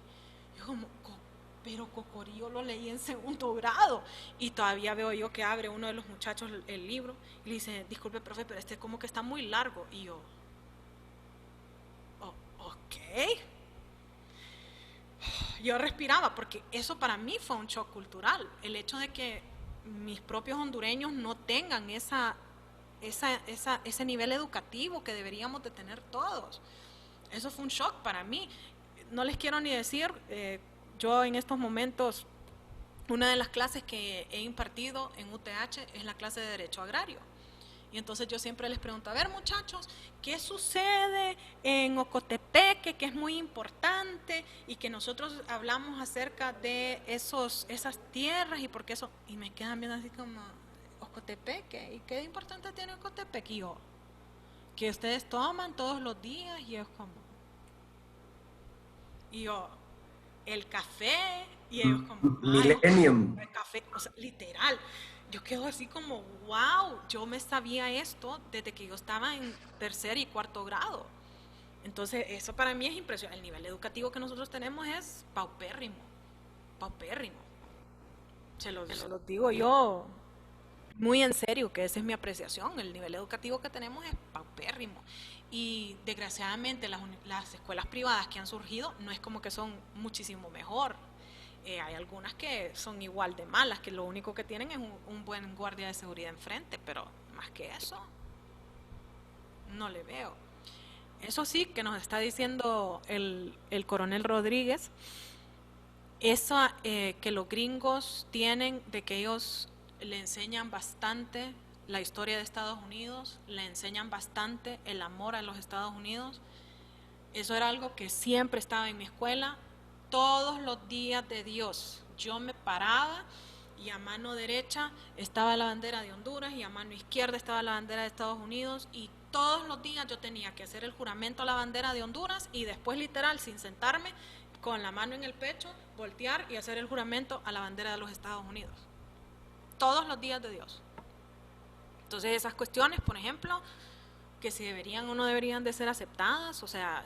yo como, pero Cocorí yo lo leí en segundo grado, y todavía veo yo que abre uno de los muchachos el libro, y le dice, disculpe profe, pero este como que está muy largo, y yo, ok. Yo respiraba, porque eso para mí fue un shock cultural, el hecho de que mis propios hondureños no tengan ese nivel educativo que deberíamos de tener todos. Eso fue un shock para mí. No les quiero ni decir, yo en estos momentos, una de las clases que he impartido en UTH es la clase de Derecho Agrario. Y entonces yo siempre les pregunto, a ver muchachos, ¿qué sucede en Ocotepeque, que es muy importante, y que nosotros hablamos acerca de esas tierras y por qué eso? Y me quedan viendo así como, Ocotepeque, ¿y qué importante tiene Ocotepeque? Y yo, que ustedes toman todos los días, y es como, y yo, el café, y ellos como, Millennium. el café, o sea, literal. Yo quedo así como, wow, yo me sabía esto desde que yo estaba en tercer y cuarto grado. Entonces, eso para mí es impresionante. El nivel educativo que nosotros tenemos es paupérrimo, paupérrimo. Se los digo yo muy en serio, que esa es mi apreciación. El nivel educativo que tenemos es paupérrimo. Y desgraciadamente las escuelas privadas que han surgido no es como que son muchísimo mejor. Hay algunas que son igual de malas, que lo único que tienen es un buen guardia de seguridad enfrente, pero más que eso, no le veo. Eso sí, que nos está diciendo el coronel Rodríguez, eso que los gringos tienen, de que ellos le enseñan bastante la historia de Estados Unidos, le enseñan bastante el amor a los Estados Unidos. Eso era algo que siempre estaba en mi escuela. Todos los días de Dios yo me paraba y a mano derecha estaba la bandera de Honduras y a mano izquierda estaba la bandera de Estados Unidos, y todos los días yo tenía que hacer el juramento a la bandera de Honduras y después, literal, sin sentarme, con la mano en el pecho, voltear y hacer el juramento a la bandera de los Estados Unidos. Todos los días de Dios. Entonces esas cuestiones, por ejemplo, que si deberían o no deberían de ser aceptadas, o sea,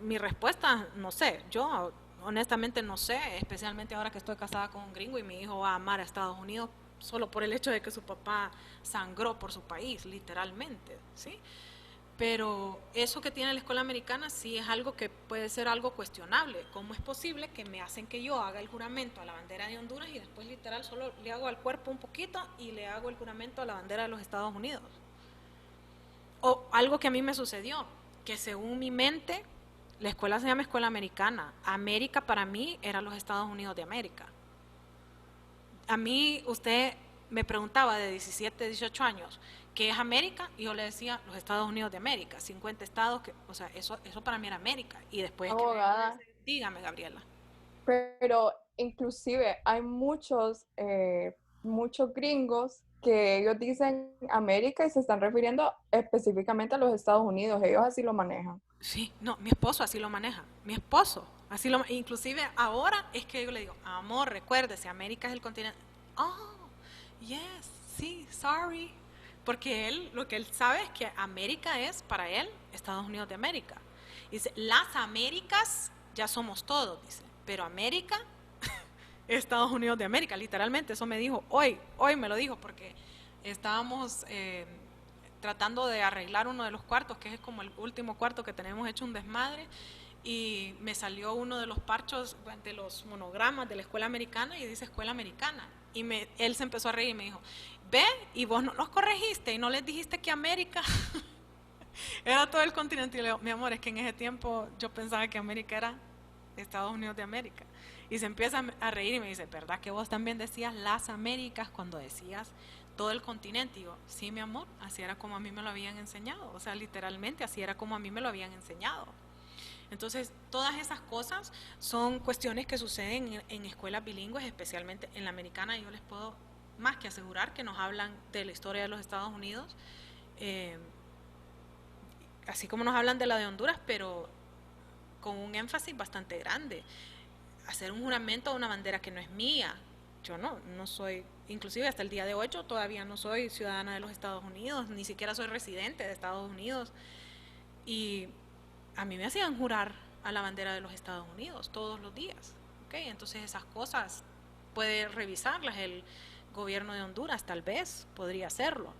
mi respuesta, no sé, yo honestamente no sé, especialmente ahora que estoy casada con un gringo y mi hijo va a amar a Estados Unidos solo por el hecho de que su papá sangró por su país, literalmente, ¿sí? Pero eso que tiene la escuela americana sí es algo que puede ser algo cuestionable. ¿Cómo es posible que me hacen que yo haga el juramento a la bandera de Honduras y después literal solo le hago al cuerpo un poquito y le hago el juramento a la bandera de los Estados Unidos? O algo que a mí me sucedió, que según mi mente, la escuela se llama escuela americana. América para mí era los Estados Unidos de América. A mí usted me preguntaba de 17, 18 años, ¿qué es América? Y yo le decía, los Estados Unidos de América, 50 estados, o sea, eso para mí era América. Y después, Abogada, dígame, Gabriela. pero inclusive hay muchos gringos que ellos dicen América y se están refiriendo específicamente a los Estados Unidos. Ellos así lo manejan. Sí, no, mi esposo así lo maneja. Mi esposo así lo inclusive ahora es que yo le digo, amor, recuérdese, América es el continente. Oh, yes, sí, sorry. Porque él, lo que él sabe es que América es, para él, Estados Unidos de América. Dice, las Américas ya somos todos, dice, pero América, Estados Unidos de América, literalmente, eso me dijo hoy me lo dijo, porque estábamos tratando de arreglar uno de los cuartos, que es como el último cuarto que tenemos hecho un desmadre, y me salió uno de los parchos, de los monogramas de la escuela americana, y dice escuela americana, y él se empezó a reír y me dijo, ve, y vos no los corregiste, y no les dijiste que América era todo el continente. Y le digo, mi amor, es que en ese tiempo yo pensaba que América era Estados Unidos de América. Y se empieza a reír y me dice, ¿verdad que vos también decías las Américas cuando decías todo el continente? Y digo, sí, mi amor, así era como a mí me lo habían enseñado. O sea, literalmente así era como a mí me lo habían enseñado. Entonces, todas esas cosas son cuestiones que suceden en escuelas bilingües, especialmente en la americana. Yo les puedo más que asegurar que nos hablan de la historia de los Estados Unidos, así como nos hablan de la de Honduras, pero con un énfasis bastante grande. Hacer un juramento a una bandera que no es mía. Yo no soy, inclusive hasta el día de hoy yo todavía no soy ciudadana de los Estados Unidos, ni siquiera soy residente de Estados Unidos. Y a mí me hacían jurar a la bandera de los Estados Unidos todos los días. ¿Okay? Entonces esas cosas puede revisarlas el gobierno de Honduras, tal vez podría hacerlo.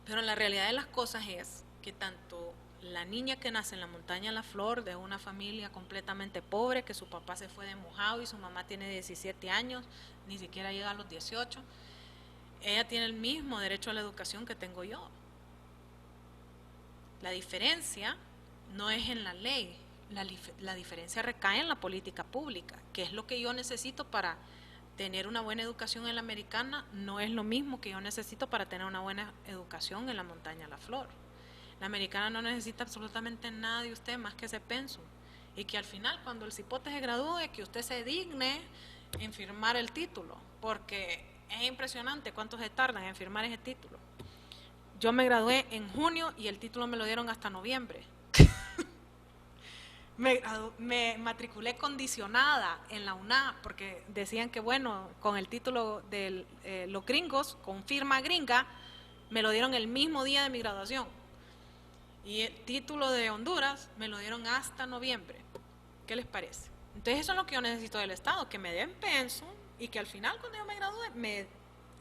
Pero la realidad de las cosas es que tanto la niña que nace en la montaña La Flor, de una familia completamente pobre, que su papá se fue de mojado y su mamá tiene 17 años, ni siquiera llega a los 18, ella tiene el mismo derecho a la educación que tengo yo. La diferencia no es en la ley, la diferencia recae en la política pública, que es lo que yo necesito para tener una buena educación en la americana, no es lo mismo que yo necesito para tener una buena educación en la montaña La Flor. La americana no necesita absolutamente nada de usted más que ese pensum, y que al final cuando el cipote se gradúe, que usted se digne en firmar el título, porque es impresionante cuánto se tardan en firmar ese título. Yo me gradué en junio y el título me lo dieron hasta noviembre. Me matriculé condicionada en la UNA porque decían que bueno, con el título de los gringos, con firma gringa, me lo dieron el mismo día de mi graduación. Y el título de Honduras me lo dieron hasta noviembre. ¿Qué les parece? Entonces eso es lo que yo necesito del Estado, que me den pensum y que al final cuando yo me gradúe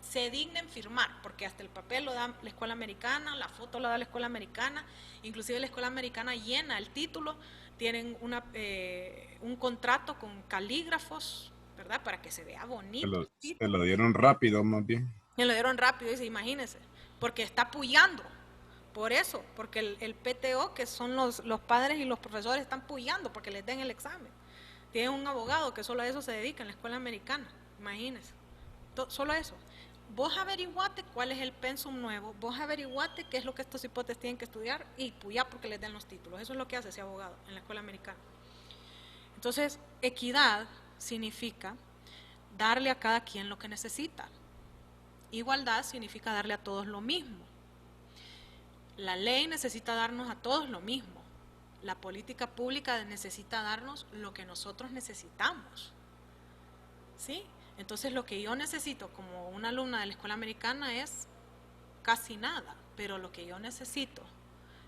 se dignen firmar, porque hasta el papel lo da la escuela americana, la foto lo da la escuela americana, inclusive la escuela americana llena el título, tienen un contrato con calígrafos, ¿verdad? Para que se vea bonito. Se lo dieron rápido, más bien. Me lo dieron rápido, dice, imagínense, porque está apoyando. Por eso, porque el PTO, que son los padres y los profesores, están apoyando porque les den el examen. Tienen un abogado que solo a eso se dedica en la escuela americana, imagínense, solo eso. Vos averiguate cuál es el pensum nuevo, vos averiguate qué es lo que estos hipotes tienen que estudiar y puyá porque les den los títulos. Eso es lo que hace ese abogado en la escuela americana. Entonces, equidad significa darle a cada quien lo que necesita. Igualdad significa darle a todos lo mismo. La ley necesita darnos a todos lo mismo. La política pública necesita darnos lo que nosotros necesitamos. ¿Sí? Entonces lo que yo necesito como una alumna de la escuela americana es casi nada, pero lo que yo necesito,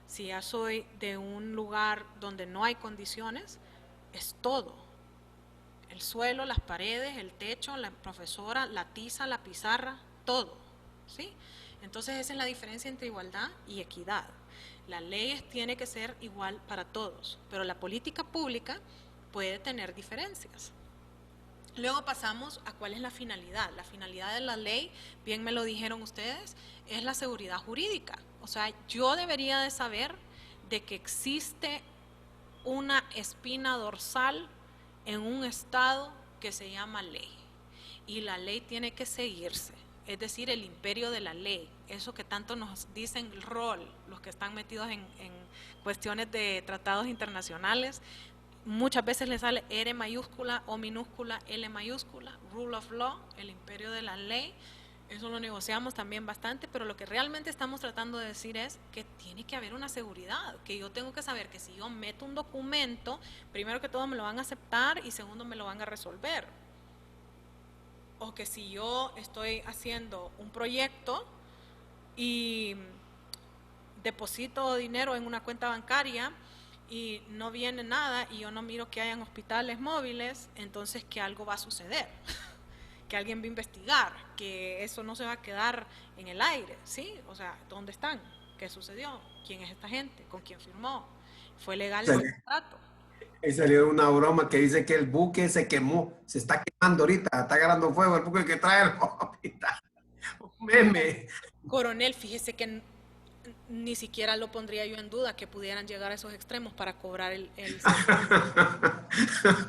si ya soy de un lugar donde no hay condiciones, es todo. El suelo, las paredes, el techo, la profesora, la tiza, la pizarra, todo. ¿Sí? Entonces esa es la diferencia entre igualdad y equidad. La ley tiene que ser igual para todos, pero la política pública puede tener diferencias. Luego pasamos a cuál es la finalidad. La finalidad de la ley, bien me lo dijeron ustedes, es la seguridad jurídica. O sea, yo debería de saber de que existe una espina dorsal en un estado que se llama ley. Y la ley tiene que seguirse. Es decir, el imperio de la ley, eso que tanto nos dicen el rol, los que están metidos en cuestiones de tratados internacionales, muchas veces les sale R mayúscula, O minúscula, L mayúscula, rule of law, el imperio de la ley, eso lo negociamos también bastante, pero lo que realmente estamos tratando de decir es que tiene que haber una seguridad, que yo tengo que saber que si yo meto un documento, primero que todo me lo van a aceptar y segundo me lo van a resolver. O que si yo estoy haciendo un proyecto y deposito dinero en una cuenta bancaria y no viene nada y yo no miro que hayan hospitales móviles, entonces que algo va a suceder. Que alguien va a investigar, que eso no se va a quedar en el aire, ¿sí? O sea, ¿dónde están? ¿Qué sucedió? ¿Quién es esta gente? ¿Con quién firmó? ¿Fue legal el contrato? Ahí salió una broma que dice que el buque se quemó, se está quemando ahorita, está agarrando fuego el buque que trae el hospital. Un meme. Coronel, fíjese que ni siquiera lo pondría yo en duda que pudieran llegar a esos extremos para cobrar el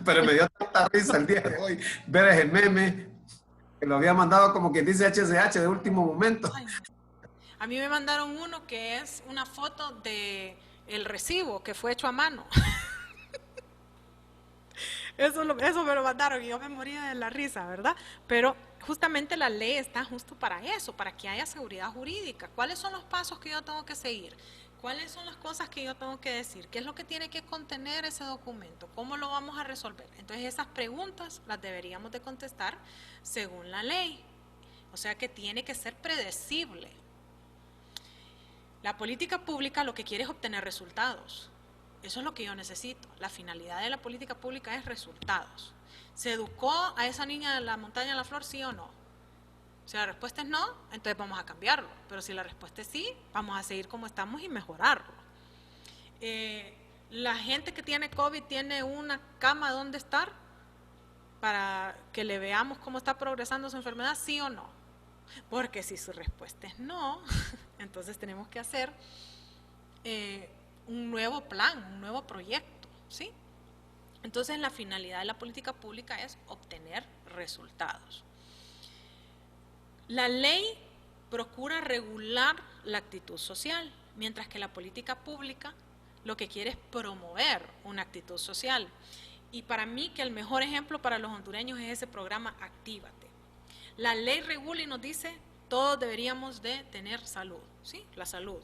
Pero me dio tanta risa el día de hoy ver ese meme que lo había mandado como quien dice HCH de último momento. Ay, a mí me mandaron uno que es una foto de el recibo que fue hecho a mano. Eso me lo mandaron y yo me moría de la risa, ¿verdad? Pero justamente la ley está justo para eso, para que haya seguridad jurídica. ¿Cuáles son los pasos que yo tengo que seguir? ¿Cuáles son las cosas que yo tengo que decir? ¿Qué es lo que tiene que contener ese documento? ¿Cómo lo vamos a resolver? Entonces esas preguntas las deberíamos de contestar según la ley. O sea que tiene que ser predecible. La política pública lo que quiere es obtener resultados. Eso es lo que yo necesito. La finalidad de la política pública es resultados. ¿Se educó a esa niña de la montaña de la flor, sí o no? Si la respuesta es no, entonces vamos a cambiarlo. Pero si la respuesta es sí, vamos a seguir como estamos y mejorarlo. La gente que tiene COVID tiene una cama donde estar para que le veamos cómo está progresando su enfermedad, sí o no. Porque si su respuesta es no, entonces tenemos que hacer un nuevo plan, un nuevo proyecto, ¿sí? Entonces la finalidad de la política pública es obtener resultados. La ley procura regular la actitud social, mientras que la política pública lo que quiere es promover una actitud social. Y para mí que el mejor ejemplo para los hondureños es ese programa Actívate. La ley regula y nos dice todos deberíamos de tener salud, ¿sí? La salud.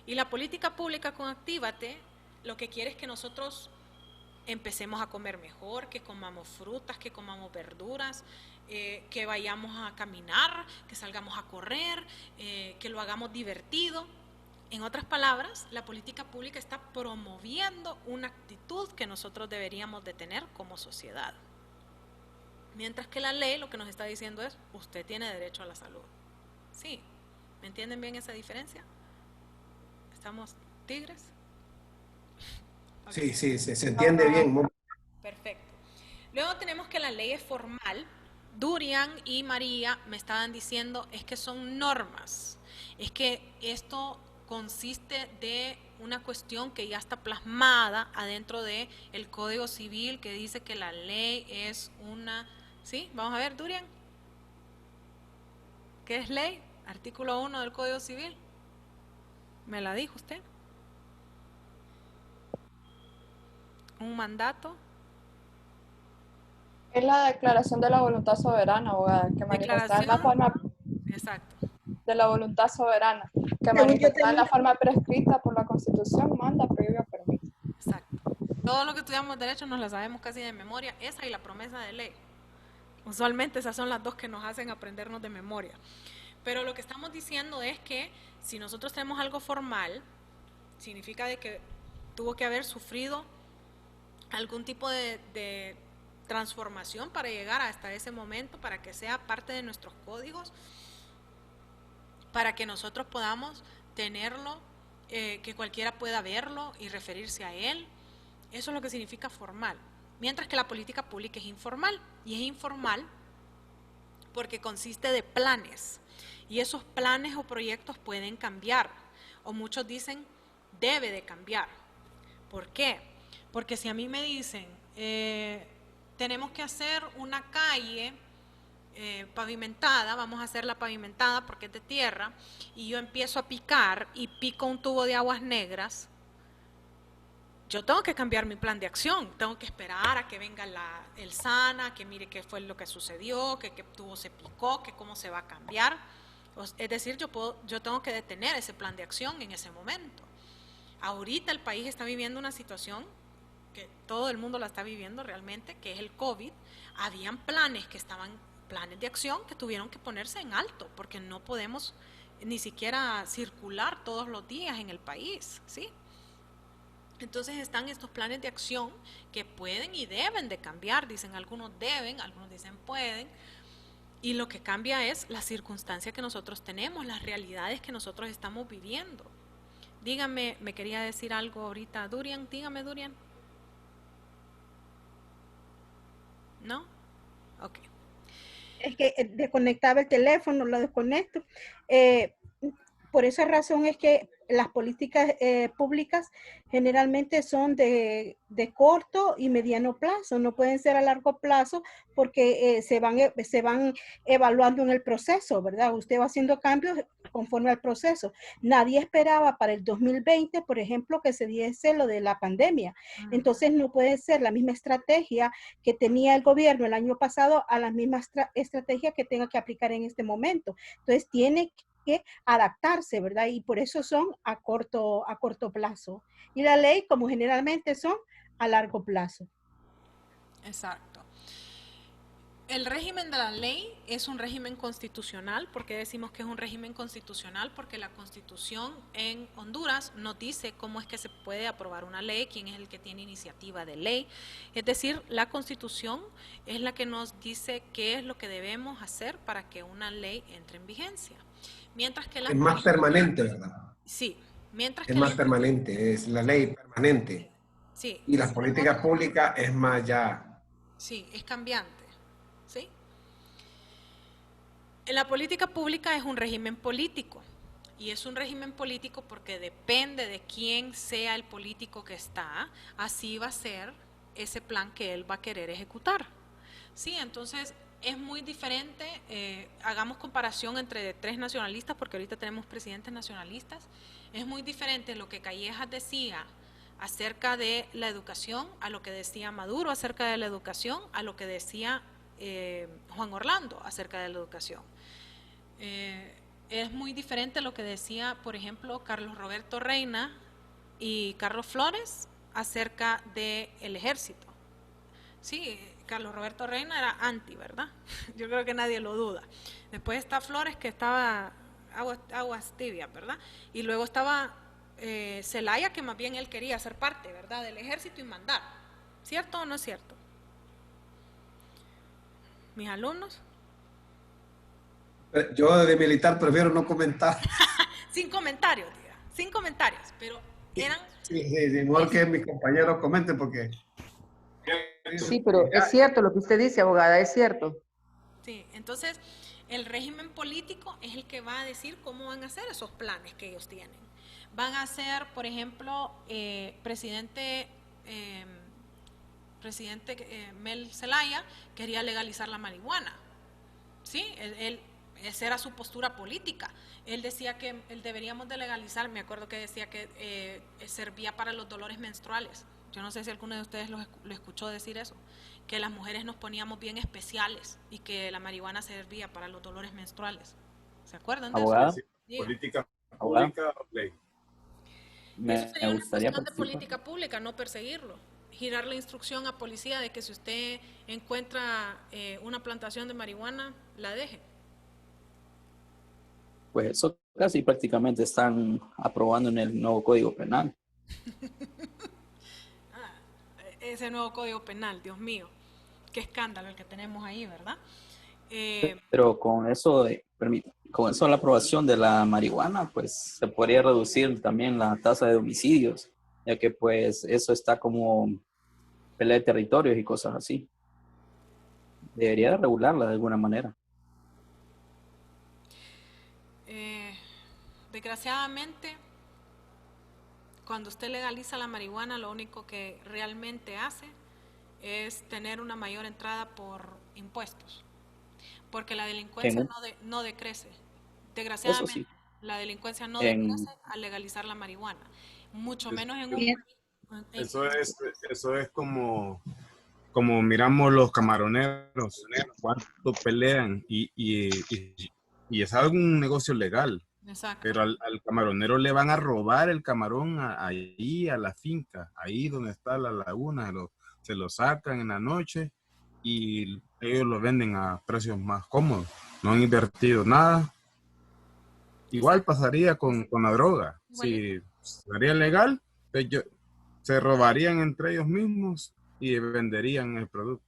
Y la política pública con Actívate lo que quiere es que nosotros empecemos a comer mejor, que comamos frutas, que comamos verduras, que vayamos a caminar, que salgamos a correr, que lo hagamos divertido. En otras palabras, la política pública está promoviendo una actitud que nosotros deberíamos de tener como sociedad. Mientras que la ley lo que nos está diciendo es, usted tiene derecho a la salud. Sí, ¿me entienden bien esa diferencia? ¿Estamos tigres? Okay. Sí, se entiende bien. Perfecto. Luego tenemos que la ley es formal. Durian y María me estaban diciendo, es que son normas. Es que esto consiste de una cuestión que ya está plasmada adentro del Código Civil, que dice que la ley es una... ¿Sí? Vamos a ver, Durian. ¿Qué es ley? Artículo 1 del Código Civil. ¿Me la dijo usted? Un mandato. Es la declaración de la voluntad soberana, abogada, que manifestada en la forma... Exacto. De la voluntad soberana, que manifestada en la forma prescrita por la Constitución, manda, previo permiso. Exacto. Todo lo que estudiamos derecho nos la sabemos casi de memoria, esa y la promesa de ley. Usualmente esas son las dos que nos hacen aprendernos de memoria. Pero lo que estamos diciendo es que si nosotros tenemos algo formal, significa de que tuvo que haber sufrido algún tipo de transformación para llegar hasta ese momento, para que sea parte de nuestros códigos, para que nosotros podamos tenerlo, que cualquiera pueda verlo y referirse a él. Eso es lo que significa formal. Mientras que la política pública es informal, y es informal porque consiste de planes, y esos planes o proyectos pueden cambiar, o muchos dicen debe de cambiar. ¿Por qué? Porque si a mí me dicen tenemos que hacer una calle pavimentada, vamos a hacerla pavimentada porque es de tierra, y yo empiezo a picar y pico un tubo de aguas negras, yo tengo que cambiar mi plan de acción, tengo que esperar a que venga el SANA, que mire qué fue lo que sucedió, que tubo se picó, que cómo se va a cambiar. Es decir, yo tengo que detener ese plan de acción en ese momento. Ahorita el país está viviendo una situación que todo el mundo la está viviendo realmente, que es el COVID. Habían planes de acción que tuvieron que ponerse en alto, porque no podemos ni siquiera circular todos los días en el país, ¿sí? Entonces están estos planes de acción que pueden y deben de cambiar, dicen algunos deben, algunos dicen pueden, y lo que cambia es la circunstancia que nosotros tenemos, las realidades que nosotros estamos viviendo. Dígame, me quería decir algo ahorita, Durian, dígame, Durian. ¿No? Ok. Es que desconectaba el teléfono, lo desconecto. Por esa razón es que las políticas públicas generalmente son de corto y mediano plazo, no pueden ser a largo plazo porque se van evaluando en el proceso, ¿verdad? Usted va haciendo cambios conforme al proceso. Nadie esperaba para el 2020, por ejemplo, que se diese lo de la pandemia. Entonces no puede ser la misma estrategia que tenía el gobierno el año pasado a la misma estrategia que tenga que aplicar en este momento. Entonces tiene que adaptarse, ¿verdad? Y por eso son a corto plazo. Y la ley, como generalmente son, a largo plazo. Exacto. El régimen de la ley es un régimen constitucional. ¿Por qué decimos que es un régimen constitucional? Porque la Constitución en Honduras nos dice cómo es que se puede aprobar una ley, quién es el que tiene iniciativa de ley. Es decir, la Constitución es la que nos dice qué es lo que debemos hacer para que una ley entre en vigencia. Mientras que es más permanente, ¿verdad? Sí. Mientras es que más permanente, es la ley permanente. Sí. Y las políticas públicas es más ya... Sí, es cambiante. ¿Sí? La política pública es un régimen político, y es un régimen político porque depende de quién sea el político que está, así va a ser ese plan que él va a querer ejecutar. Sí, entonces es muy diferente, hagamos comparación entre tres nacionalistas, porque ahorita tenemos presidentes nacionalistas, es muy diferente lo que Callejas decía acerca de la educación, a lo que decía Maduro acerca de la educación, a lo que decía Juan Orlando acerca de la educación. Es muy diferente lo que decía, por ejemplo, Carlos Roberto Reina y Carlos Flores acerca del ejército. Sí, Carlos Roberto Reina era anti, ¿verdad? Yo creo que nadie lo duda. Después está Flores, que estaba aguas tibias, ¿verdad? Y luego estaba Zelaya, que más bien él quería ser parte, ¿verdad?, del ejército y mandar. ¿Cierto o no es cierto? Mis alumnos. Yo de militar prefiero no comentar. Sin comentarios, tía, sin comentarios, pero eran... Sí, mejor que mis compañeros comenten porque... Sí, pero es cierto lo que usted dice, abogada, es cierto. Sí, entonces el régimen político es el que va a decir cómo van a hacer esos planes que ellos tienen. Van a ser, por ejemplo, presidente Mel Zelaya quería legalizar la marihuana. Sí, esa era su postura política. Él decía que deberíamos de legalizar, me acuerdo que decía que servía para los dolores menstruales. Yo no sé si alguno de ustedes lo escuchó decir eso, que las mujeres nos poníamos bien especiales y que la marihuana servía para los dolores menstruales. ¿Se acuerdan de ¿Abogada? eso? ¿Política pública o ley? Eso sería una cuestión de política pública, no perseguirlo. Girar la instrucción a policía de que si usted encuentra una plantación de marihuana, la deje. Pues eso casi prácticamente están aprobando en el nuevo Código Penal. Ese nuevo Código Penal, Dios mío, qué escándalo el que tenemos ahí, ¿verdad? Pero con eso de la aprobación de la marihuana, pues se podría reducir también la tasa de homicidios, ya que pues eso está como pelea de territorios y cosas así. Debería de regularla de alguna manera. Desgraciadamente, cuando usted legaliza la marihuana, lo único que realmente hace es tener una mayor entrada por impuestos, porque la delincuencia no decrece. Desgraciadamente, la delincuencia no decrece al legalizar la marihuana, mucho menos en un país. Eso es como miramos los camaroneros, cuánto pelean y es algún negocio legal. Exacto. Pero al camaronero le van a robar el camarón ahí a la finca, ahí donde está la laguna, se lo sacan en la noche y ellos lo venden a precios más cómodos. No han invertido nada. Igual pasaría con la droga. Si sería legal, pues se robarían entre ellos mismos y venderían el producto.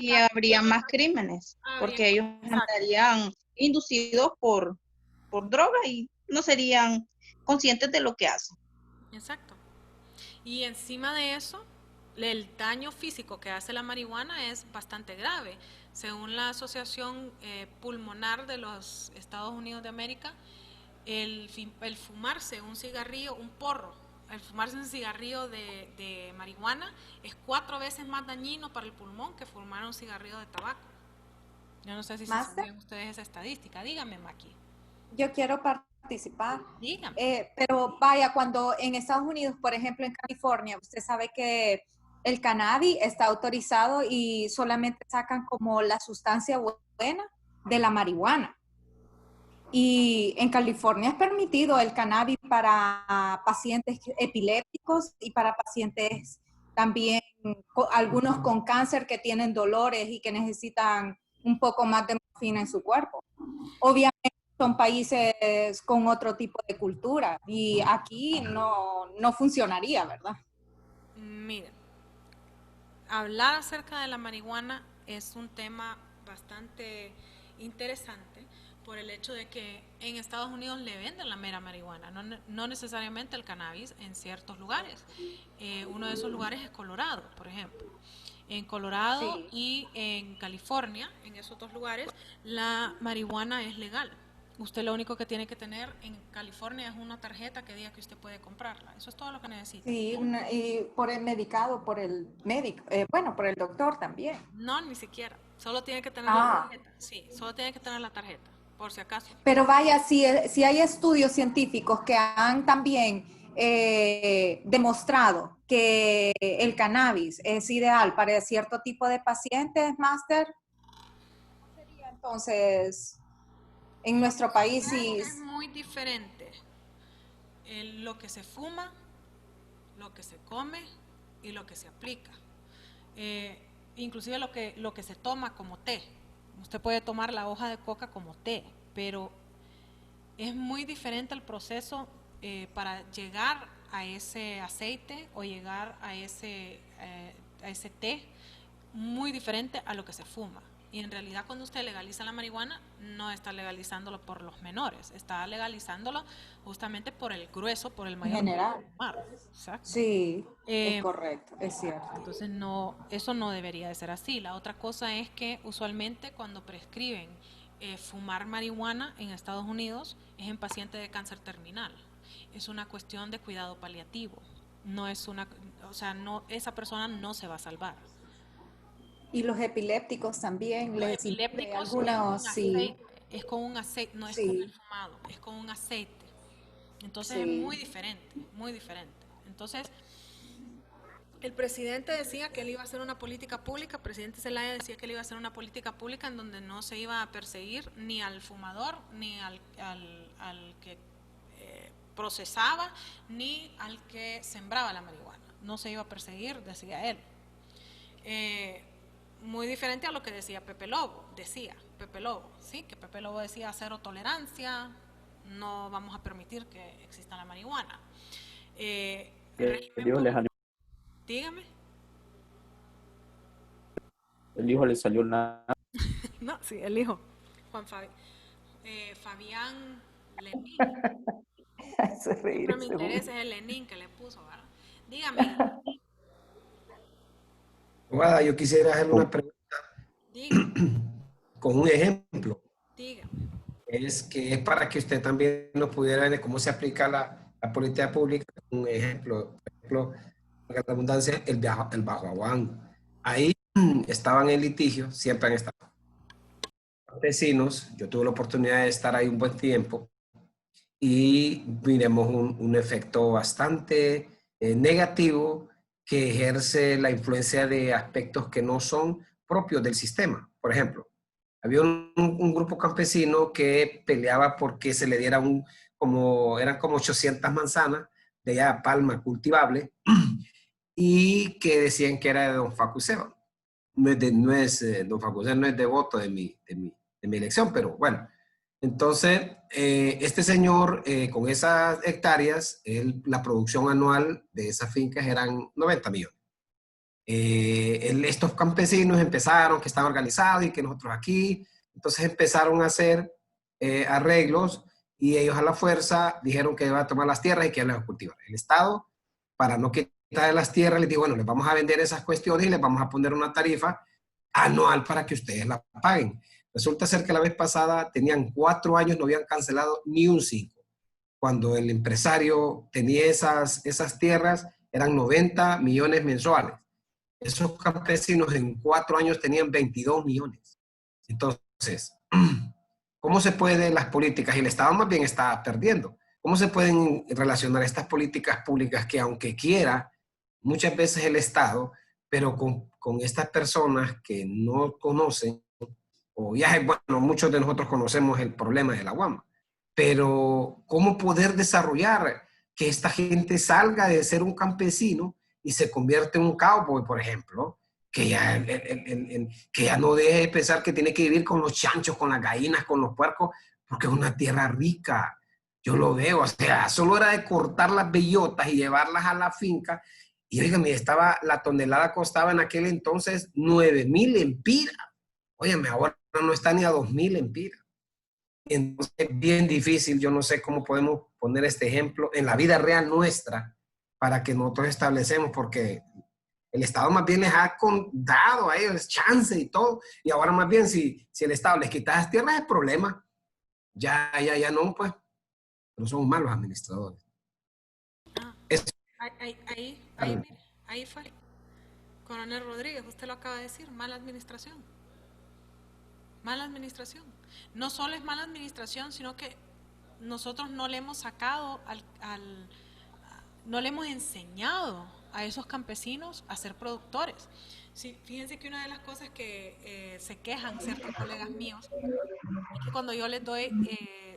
Y habría más crímenes, porque ellos estarían inducidos por droga y no serían conscientes de lo que hacen. Exacto. Y encima de eso, el daño físico que hace la marihuana es bastante grave. Según la Asociación Pulmonar de los Estados Unidos de América, el fumarse un cigarrillo, un porro, el fumarse un cigarrillo de marihuana es 4 veces más dañino para el pulmón que fumar un cigarrillo de tabaco. Yo no sé si saben ustedes esa estadística. Dígame, Maki. Yo quiero participar. Dígame. Pero vaya, cuando en Estados Unidos, por ejemplo en California, usted sabe que el cannabis está autorizado y solamente sacan como la sustancia buena de la marihuana. Y en California es permitido el cannabis para pacientes epilépticos y para pacientes también, algunos con cáncer que tienen dolores y que necesitan un poco más de morfina en su cuerpo. Obviamente son países con otro tipo de cultura y aquí no funcionaría, ¿verdad? Miren, hablar acerca de la marihuana es un tema bastante interesante por el hecho de que en Estados Unidos le venden la mera marihuana, no necesariamente el cannabis en ciertos lugares. Uno de esos lugares es Colorado, por ejemplo. En Colorado y en California, en esos 2 lugares, la marihuana es legal. Usted lo único que tiene que tener en California es una tarjeta que diga que usted puede comprarla. Eso es todo lo que necesita. Sí, y por el medicado, por el médico, por el doctor también. No, ni siquiera. Solo tiene que tener la tarjeta. Sí, solo tiene que tener la tarjeta, por si acaso. Pero vaya, si hay estudios científicos que han también demostrado que el cannabis es ideal para cierto tipo de pacientes, Master, ¿cómo sería entonces en nuestro país? Es muy diferente lo que se fuma, lo que se come y lo que se aplica. Inclusive lo que se toma como té. Usted puede tomar la hoja de coca como té, pero es muy diferente el proceso para llegar a ese aceite o llegar a ese té, muy diferente a lo que se fuma. Y en realidad cuando usted legaliza la marihuana, no está legalizándolo por los menores, está legalizándolo justamente por el grueso, por el mayor. En general. Exacto. Sí, es correcto, es cierto. Entonces eso no debería de ser así. La otra cosa es que usualmente cuando prescriben fumar marihuana en Estados Unidos es en pacientes de cáncer terminal. Es una cuestión de cuidado paliativo. No es esa persona no se va a salvar. Y los epilépticos también. Los epilépticos es con un aceite, no es con el fumado, es con un aceite. Entonces es muy diferente, muy diferente. Entonces, el presidente decía que él iba a hacer una política pública, el presidente Zelaya decía que él iba a hacer una política pública en donde no se iba a perseguir ni al fumador, ni al que procesaba, ni al que sembraba la marihuana. No se iba a perseguir, decía él. Muy diferente a lo que decía Pepe Lobo, ¿sí? Que Pepe Lobo decía cero tolerancia, no vamos a permitir que exista la marihuana. Dígame. El hijo le salió nada. No, sí, el hijo. Fabián Lenín. Siempre me interesa el Lenín que le puso, ¿verdad? Dígame. Abogada, yo quisiera hacerle una pregunta. Con un ejemplo. Dígame. Es para que usted también nos pudiera ver cómo se aplica la política pública. Un ejemplo, por ejemplo, la abundancia, el Bajo Aguán. Ahí estaban en litigio, siempre han estado vecinos. Yo tuve la oportunidad de estar ahí un buen tiempo y miremos un efecto bastante negativo que ejerce la influencia de aspectos que no son propios del sistema. Por ejemplo, había un grupo campesino que peleaba porque se le diera eran como 800 manzanas de allá palma cultivable y que decían que era de don Facu Seba. Don Facu Seba no es devoto de mi elección, pero bueno. Entonces, este señor, con esas hectáreas, la producción anual de esas fincas eran 90 millones. Estos campesinos empezaron, que están organizados y que nosotros aquí, entonces empezaron a hacer arreglos y ellos a la fuerza dijeron que iban a tomar las tierras y que iban a cultivar. El Estado, para no quitar las tierras, les dijo, bueno, les vamos a vender esas cuestiones y les vamos a poner una tarifa anual para que ustedes la paguen. Resulta ser que la vez pasada tenían 4 años, no habían cancelado ni un 5. Cuando el empresario tenía esas tierras, eran 90 millones mensuales. Esos campesinos en 4 años tenían 22 millones. Entonces, ¿cómo se pueden las políticas? Y el Estado más bien está perdiendo. ¿Cómo se pueden relacionar estas políticas públicas que aunque quiera, muchas veces el Estado, pero con estas personas que no conocen, o ya, bueno, muchos de nosotros conocemos el problema de la Guama, pero ¿cómo poder desarrollar que esta gente salga de ser un campesino y se convierte en un cowboy, por ejemplo, que ya no deje de pensar que tiene que vivir con los chanchos, con las gallinas, con los puercos, porque es una tierra rica? Yo lo veo, o sea, solo era de cortar las bellotas y llevarlas a la finca, y oígame, la tonelada costaba en aquel entonces 9,000 lempiras. Óyeme, ahora no está ni a 2,000 lempiras. Entonces es bien difícil, yo no sé cómo podemos poner este ejemplo en la vida real nuestra para que nosotros establecemos, porque el Estado más bien les ha dado a ellos chance y todo, y ahora más bien si el Estado les quita las tierras es problema. Ya no, pues, pero son malos administradores. Ahí fue. Coronel Rodríguez, usted lo acaba de decir, mala administración. Mala administración. No solo es mala administración, sino que nosotros no le hemos sacado no le hemos enseñado a esos campesinos a ser productores. Sí, fíjense que una de las cosas que se quejan ciertos colegas míos es que cuando yo les doy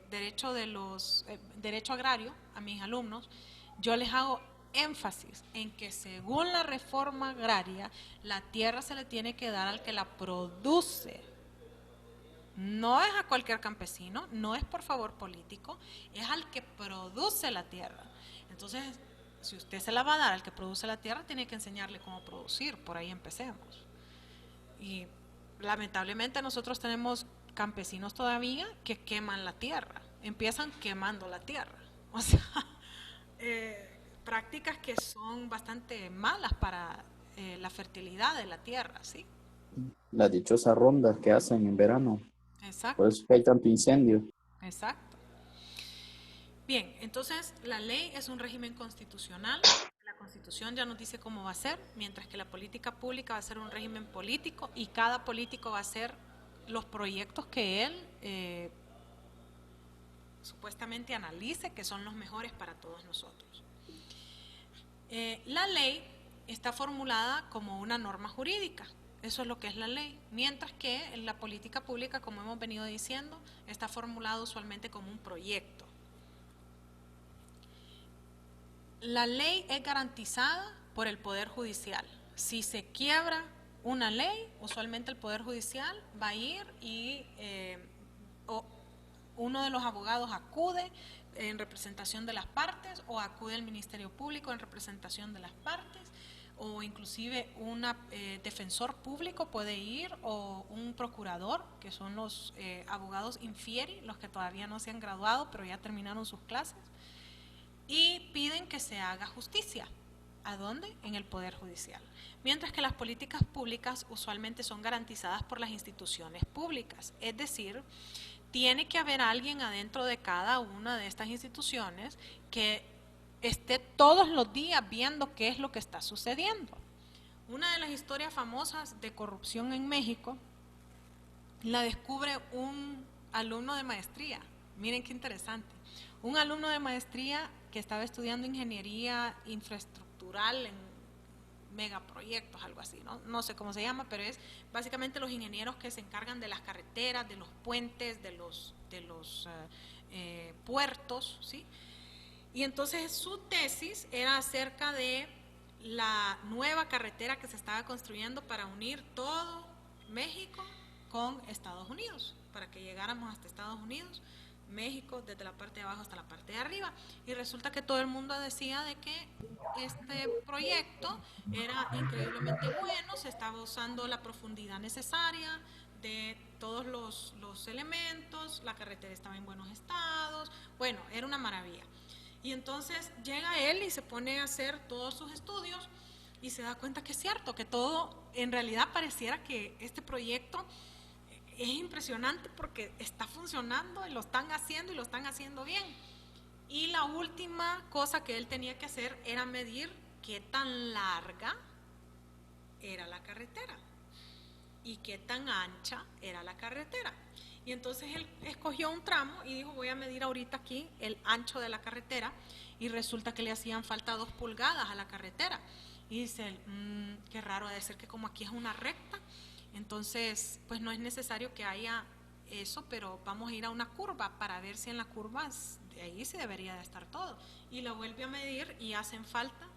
derecho agrario a mis alumnos, yo les hago énfasis en que según la reforma agraria, la tierra se le tiene que dar al que la produce. No es a cualquier campesino, no es por favor político, es al que produce la tierra. Entonces, si usted se la va a dar al que produce la tierra, tiene que enseñarle cómo producir, por ahí empecemos. Y lamentablemente nosotros tenemos campesinos todavía que queman la tierra, empiezan quemando la tierra. O sea, prácticas que son bastante malas para la fertilidad de la tierra, ¿sí? Las dichosas rondas que hacen en verano. Exacto. Por eso hay tanto incendio. Exacto. Bien, entonces la ley es un régimen constitucional. La Constitución ya nos dice cómo va a ser, mientras que la política pública va a ser un régimen político y cada político va a hacer los proyectos que él supuestamente analice que son los mejores para todos nosotros. La ley está formulada como una norma jurídica. Eso es lo que es la ley, mientras que en la política pública, como hemos venido diciendo, está formulado usualmente como un proyecto. La ley es garantizada por el Poder Judicial. Si se quiebra una ley, usualmente el Poder Judicial va a ir y uno de los abogados acude en representación de las partes o acude el Ministerio Público en representación de las partes, o inclusive un defensor público puede ir, o un procurador, que son los abogados infieri, los que todavía no se han graduado pero ya terminaron sus clases, y piden que se haga justicia. ¿A dónde? En el Poder Judicial. Mientras que las políticas públicas usualmente son garantizadas por las instituciones públicas, es decir, tiene que haber alguien adentro de cada una de estas instituciones que esté todos los días viendo qué es lo que está sucediendo. Una de las historias famosas de corrupción en México la descubre un alumno de maestría. Miren qué interesante. Un alumno de maestría que estaba estudiando ingeniería estructural en megaproyectos, algo así, ¿no? No sé cómo se llama, pero es básicamente los ingenieros que se encargan de las carreteras, de los puentes, de los puertos, ¿sí? Y entonces su tesis era acerca de la nueva carretera que se estaba construyendo para unir todo México con Estados Unidos, para que llegáramos hasta Estados Unidos, México desde la parte de abajo hasta la parte de arriba. Y resulta que todo el mundo decía de que este proyecto era increíblemente bueno, se estaba usando la profundidad necesaria de todos los elementos, la carretera estaba en buenos estados, bueno, era una maravilla. Y entonces llega él y se pone a hacer todos sus estudios y se da cuenta que es cierto, que todo, en realidad pareciera que este proyecto es impresionante porque está funcionando y lo están haciendo y lo están haciendo bien. Y la última cosa que él tenía que hacer era medir qué tan larga era la carretera y qué tan ancha era la carretera. Y entonces él escogió un tramo y dijo, voy a medir ahorita aquí el ancho de la carretera, y resulta que le hacían falta 2 pulgadas a la carretera. Y dice, qué raro, debe ser que como aquí es una recta, entonces pues no es necesario que haya eso, pero vamos a ir a una curva para ver si en la curva de ahí se debería de estar todo. Y lo vuelve a medir y hacen falta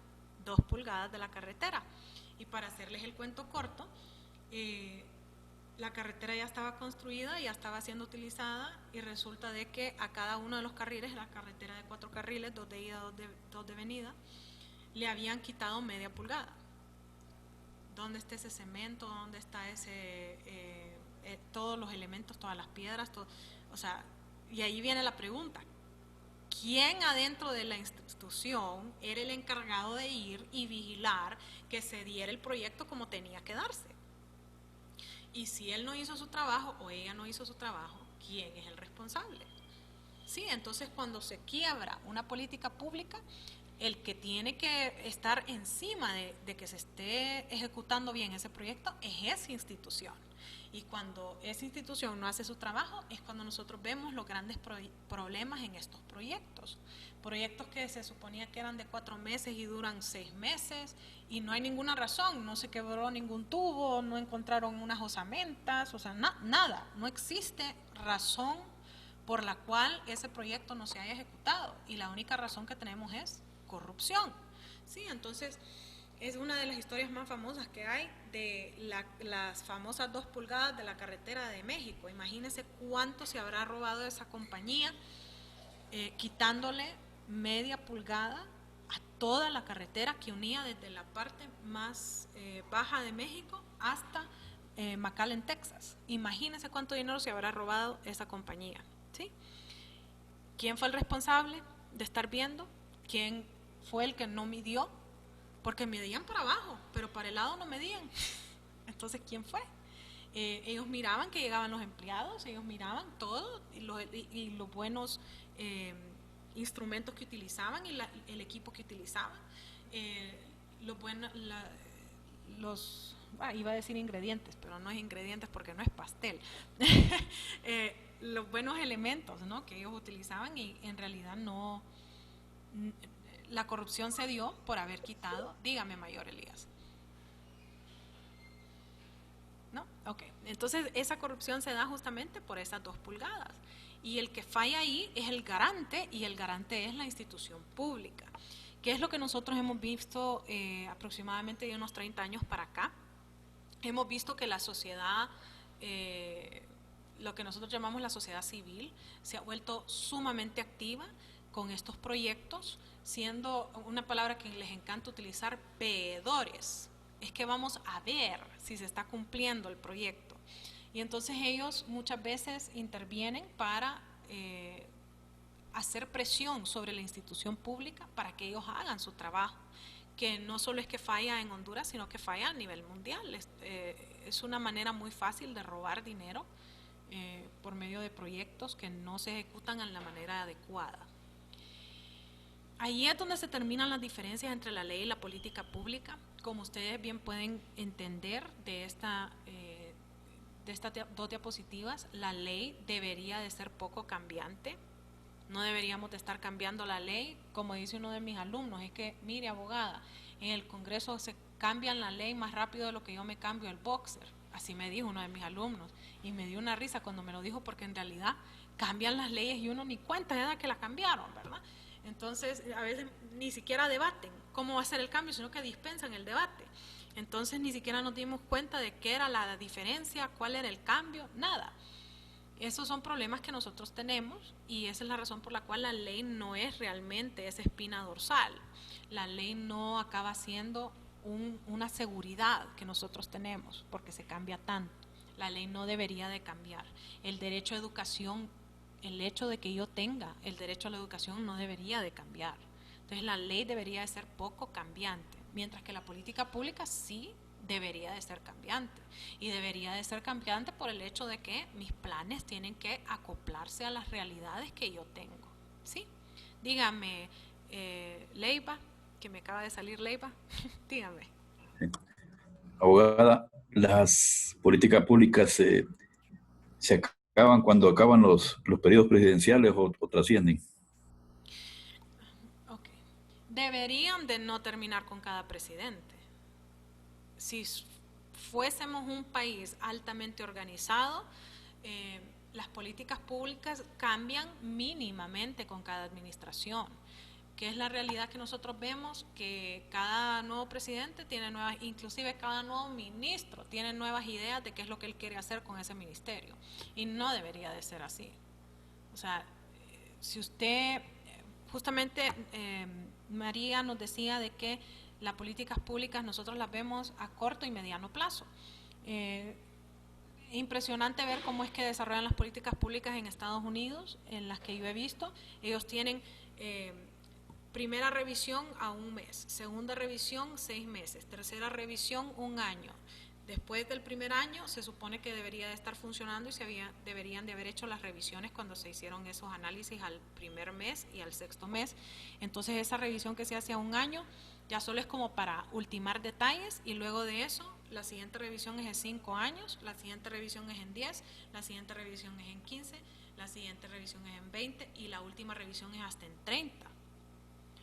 2 pulgadas de la carretera. Y para hacerles el cuento corto, la carretera ya estaba construida, ya estaba siendo utilizada, y resulta de que a cada uno de los carriles, la carretera de 4 carriles, 2 de ida, 2 de venida, le habían quitado media pulgada. ¿Dónde está ese cemento? ¿Dónde está todos los elementos, todas las piedras? Todo, o sea, y ahí viene la pregunta, ¿quién adentro de la institución era el encargado de ir y vigilar que se diera el proyecto como tenía que darse? Y si él no hizo su trabajo o ella no hizo su trabajo, ¿quién es el responsable? Sí, entonces cuando se quiebra una política pública, el que tiene que estar encima de que se esté ejecutando bien ese proyecto es esa institución. Y cuando esa institución no hace su trabajo, es cuando nosotros vemos los grandes problemas en estos proyectos. Proyectos que se suponía que eran de 4 meses y duran 6 meses, y no hay ninguna razón, no se quebró ningún tubo, no encontraron unas osamentas, o sea, nada, no existe razón por la cual ese proyecto no se haya ejecutado, y la única razón que tenemos es corrupción. Sí, entonces es una de las historias más famosas que hay de las famosas 2 pulgadas de la carretera de México. Imagínense cuánto se habrá robado esa compañía, quitándole media pulgada a toda la carretera que unía desde la parte más baja de México hasta McAllen, Texas. Imagínense cuánto dinero se habrá robado esa compañía, ¿sí? ¿Quién fue el responsable de estar viendo? ¿Quién fue el que no midió? Porque medían para abajo, pero para el lado no medían. Entonces, ¿quién fue? Ellos miraban que llegaban los empleados, ellos miraban todo y los buenos instrumentos que utilizaban y el equipo que utilizaban. Iba a decir ingredientes, pero no es ingredientes porque no es pastel. Los buenos elementos, ¿no?, que ellos utilizaban, y en realidad no. La corrupción se dio por haber quitado, dígame, Mayor Elías. ¿No? Ok. Entonces esa corrupción se da justamente por esas 2 pulgadas. Y el que falla ahí es el garante, y el garante es la institución pública. ¿Qué es lo que nosotros hemos visto aproximadamente de unos 30 años para acá? Hemos visto que la sociedad, lo que nosotros llamamos la sociedad civil, se ha vuelto sumamente activa con estos proyectos, siendo una palabra que les encanta utilizar, veedores. Es que vamos a ver si se está cumpliendo el proyecto. Y entonces ellos muchas veces intervienen para hacer presión sobre la institución pública para que ellos hagan su trabajo, que no solo es que falla en Honduras, sino que falla a nivel mundial. Es una manera muy fácil de robar dinero por medio de proyectos que no se ejecutan en la manera adecuada. Ahí es donde se terminan las diferencias entre la ley y la política pública. Como ustedes bien pueden entender de estas 2 diapositivas, la ley debería de ser poco cambiante, No deberíamos de estar cambiando la ley, como dice uno de mis alumnos, es que, mire, abogada, en el Congreso se cambian la ley más rápido de lo que yo me cambio el boxer. Así me dijo uno de mis alumnos, y me dio una risa cuando me lo dijo, porque en realidad cambian las leyes y uno ni cuenta de que la cambiaron, ¿verdad? Entonces, a veces ni siquiera debaten cómo va a ser el cambio, sino que dispensan el debate. Entonces, ni siquiera nos dimos cuenta de qué era la diferencia, cuál era el cambio, nada. Esos son problemas que nosotros tenemos, y esa es la razón por la cual la ley no es realmente esa espina dorsal. La ley no acaba siendo una seguridad que nosotros tenemos, porque se cambia tanto. La ley no debería de cambiar. El derecho a educación, el hecho de que yo tenga el derecho a la educación no debería de cambiar. Entonces la ley debería de ser poco cambiante, mientras que la política pública sí debería de ser cambiante, y debería de ser cambiante por el hecho de que mis planes tienen que acoplarse a las realidades que yo tengo, ¿sí? Dígame, Leiva, que me acaba de salir Leiva, dígame. Abogada, las políticas públicas se acaban cuando acaban los periodos presidenciales o trascienden. Okay. Deberían de no terminar con cada presidente. Si fuésemos un país altamente organizado, las políticas públicas cambian mínimamente con cada administración, que es la realidad que nosotros vemos, que cada nuevo presidente tiene nuevas, inclusive cada nuevo ministro tiene nuevas ideas de qué es lo que él quiere hacer con ese ministerio, y no debería de ser así. O sea, si usted, justamente María nos decía de que las políticas públicas nosotros las vemos a corto y mediano plazo. Impresionante ver cómo es que desarrollan las políticas públicas en Estados Unidos, en las que yo he visto. Ellos tienen primera revisión a 1 mes, segunda revisión 6 meses, tercera revisión 1 año. Después del primer año se supone que debería de estar funcionando, y deberían de haber hecho las revisiones cuando se hicieron esos análisis al primer mes y al 6º mes. Entonces esa revisión que se hace a 1 año ya solo es como para ultimar detalles, y luego de eso la siguiente revisión es en 5 años, la siguiente revisión es en 10, la siguiente revisión es en 15, la siguiente revisión es en 20 y la última revisión es hasta en 30.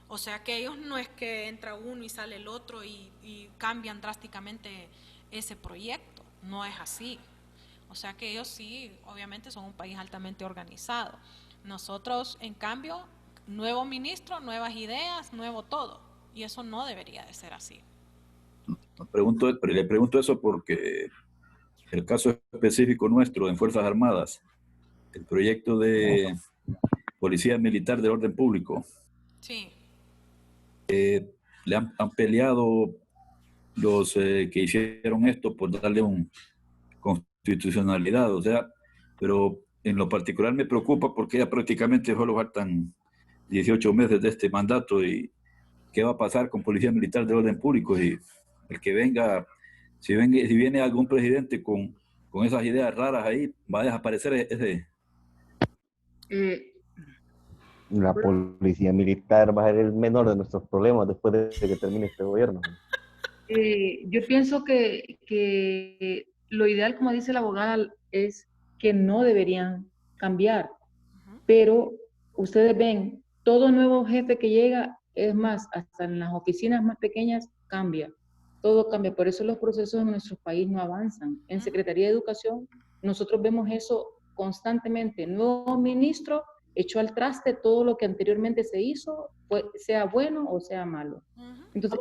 O sea que ellos no es que entra uno y sale el otro y cambian drásticamente ese proyecto, no es así. O sea que ellos sí, obviamente son un país altamente organizado. Nosotros, en cambio, nuevo ministro, nuevas ideas, nuevo todo, y eso no debería de ser así. Le pregunto eso porque el caso específico nuestro en Fuerzas Armadas, el proyecto de Policía Militar del Orden Público, sí. Le han peleado los que hicieron esto por darle un constitucionalidad, o sea, pero en lo particular me preocupa porque ya prácticamente solo faltan 18 meses de este mandato, y qué va a pasar con Policía Militar de Orden Público. Y el que venga, si viene algún presidente con esas ideas raras ahí, va a desaparecer ese. La policía militar va a ser el menor de nuestros problemas después de que termine este gobierno. Yo pienso que lo ideal, como dice la abogada, es que no deberían cambiar. Pero ustedes ven, todo nuevo jefe que llega, es más, hasta en las oficinas más pequeñas cambia. Todo cambia. Por eso los procesos en nuestro país no avanzan. En Secretaría de Educación nosotros vemos eso constantemente. Nuevo ministro echó al traste todo lo que anteriormente se hizo, sea bueno o sea malo. Entonces,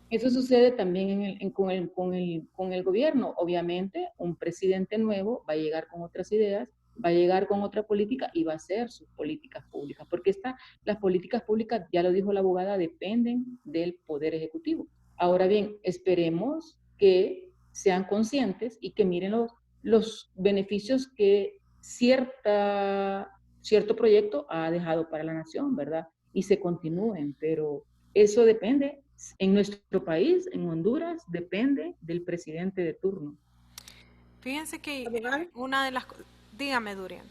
eso sucede también con el gobierno. Obviamente, un presidente nuevo va a llegar con otras ideas, va a llegar con otra política y va a hacer sus políticas públicas, porque las políticas públicas, ya lo dijo la abogada, dependen del Poder Ejecutivo. Ahora bien, esperemos que sean conscientes y que miren los beneficios que cierto proyecto ha dejado para la nación, ¿verdad? Y se continúen, pero eso depende, en nuestro país, en Honduras, depende del presidente de turno. Fíjense que una de las... Dígame, Durian.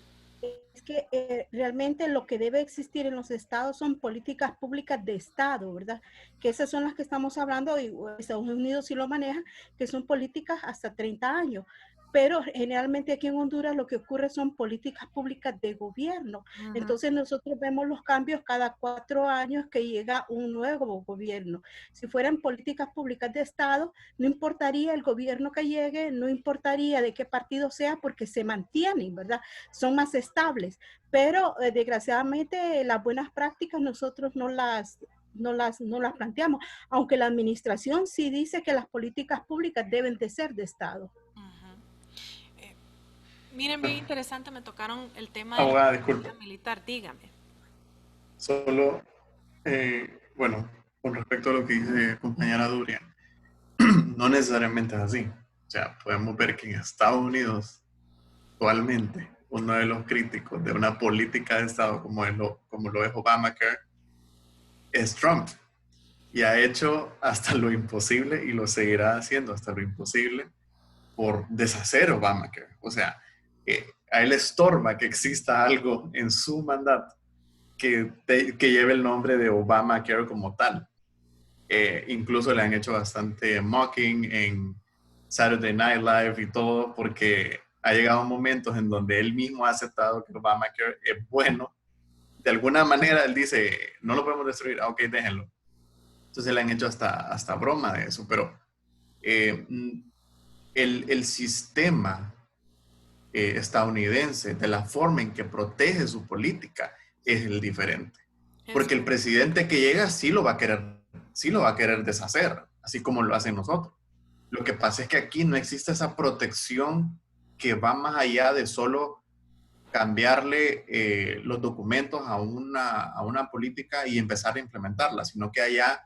que realmente lo que debe existir en los estados son políticas públicas de estado, ¿verdad? Que esas son las que estamos hablando, y Estados Unidos sí lo maneja, que son políticas hasta 30 años. Pero generalmente aquí en Honduras lo que ocurre son políticas públicas de gobierno. Entonces nosotros vemos los cambios cada 4 años que llega un nuevo gobierno. Si fueran políticas públicas de Estado, no importaría el gobierno que llegue, no importaría de qué partido sea, porque se mantienen, ¿verdad? Son más estables. Pero desgraciadamente las buenas prácticas nosotros no las planteamos, aunque la administración sí dice que las políticas públicas deben de ser de Estado. Miren, bien interesante, me tocaron el tema Abogada, de disculpe. la militar, dígame. Solo, bueno, con respecto a lo que dice compañera Durian, no necesariamente es así. O sea, podemos ver que en Estados Unidos, actualmente, uno de los críticos de una política de Estado como lo es Obamacare, es Trump. Y ha hecho hasta lo imposible y lo seguirá haciendo hasta lo imposible por deshacer Obamacare. O sea, a él estorba que exista algo en su mandato que lleve el nombre de Obamacare como tal. Incluso le han hecho bastante mocking en Saturday Night Live y todo, porque ha llegado momentos en donde él mismo ha aceptado que Obamacare es bueno. De alguna manera él dice, no lo podemos destruir, ok, déjenlo. Entonces le han hecho hasta broma de eso, pero el sistema estadounidense, de la forma en que protege su política, es el diferente. Porque el presidente que llega sí lo va a querer deshacer, así como lo hacen nosotros. Lo que pasa es que aquí no existe esa protección que va más allá de solo cambiarle los documentos a una política y empezar a implementarla, sino que allá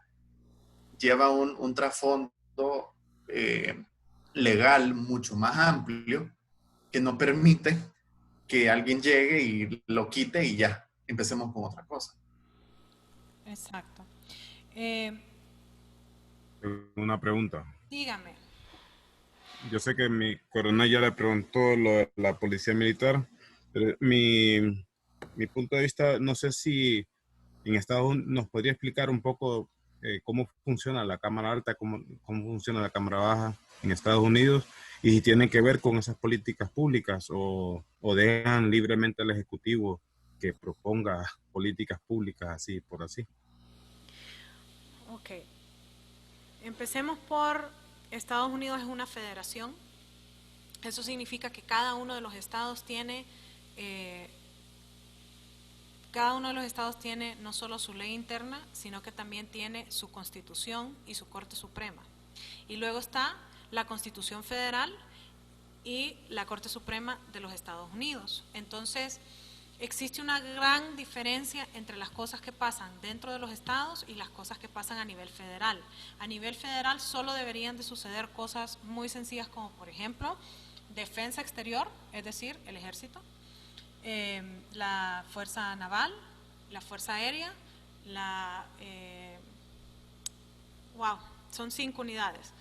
lleva un trasfondo legal mucho más amplio que no permite que alguien llegue y lo quite y ya, empecemos con otra cosa. Exacto. Una pregunta. Dígame. Yo sé que mi coronel ya le preguntó lo de la policía militar, pero mi punto de vista, no sé si en Estados Unidos nos podría explicar un poco cómo funciona la Cámara Alta, cómo funciona la Cámara Baja en Estados Unidos, y si tienen que ver con esas políticas públicas o dejan libremente al Ejecutivo que proponga políticas públicas así por así. Ok. Empecemos por Estados Unidos es una federación. Eso significa que cada uno de los estados tiene no solo su ley interna, sino que también tiene su Constitución y su Corte Suprema. Y luego está la Constitución Federal y la Corte Suprema de los Estados Unidos. Entonces, existe una gran diferencia entre las cosas que pasan dentro de los estados y las cosas que pasan a nivel federal. A nivel federal solo deberían de suceder cosas muy sencillas como, por ejemplo, defensa exterior, es decir, el ejército, la fuerza naval, la fuerza aérea, son 5 unidades.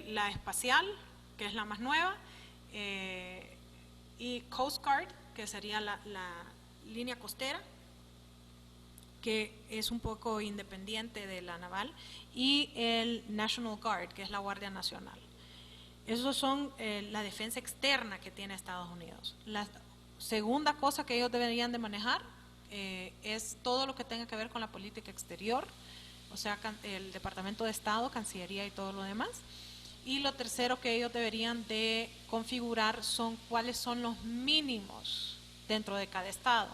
La espacial, que es la más nueva, y Coast Guard, que sería la línea costera, que es un poco independiente de la naval, y el National Guard, que es la Guardia Nacional. Esos son la defensa externa que tiene Estados Unidos. La segunda cosa que ellos deberían de manejar es todo lo que tenga que ver con la política exterior, o sea, el Departamento de Estado, Cancillería y todo lo demás. Y lo tercero que ellos deberían de configurar son cuáles son los mínimos dentro de cada estado.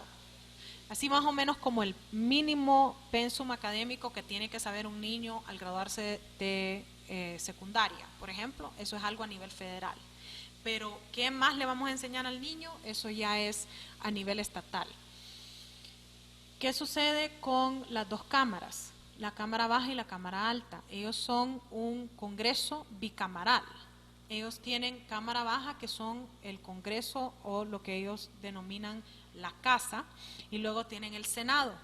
Así más o menos como el mínimo pensum académico que tiene que saber un niño al graduarse de secundaria, por ejemplo, eso es algo a nivel federal. Pero ¿qué más le vamos a enseñar al niño? Eso ya es a nivel estatal. ¿Qué sucede con las dos cámaras? La Cámara Baja y la Cámara Alta. Ellos son un Congreso bicameral. Ellos tienen Cámara Baja, que son el Congreso o lo que ellos denominan la Casa, y luego tienen el Senado.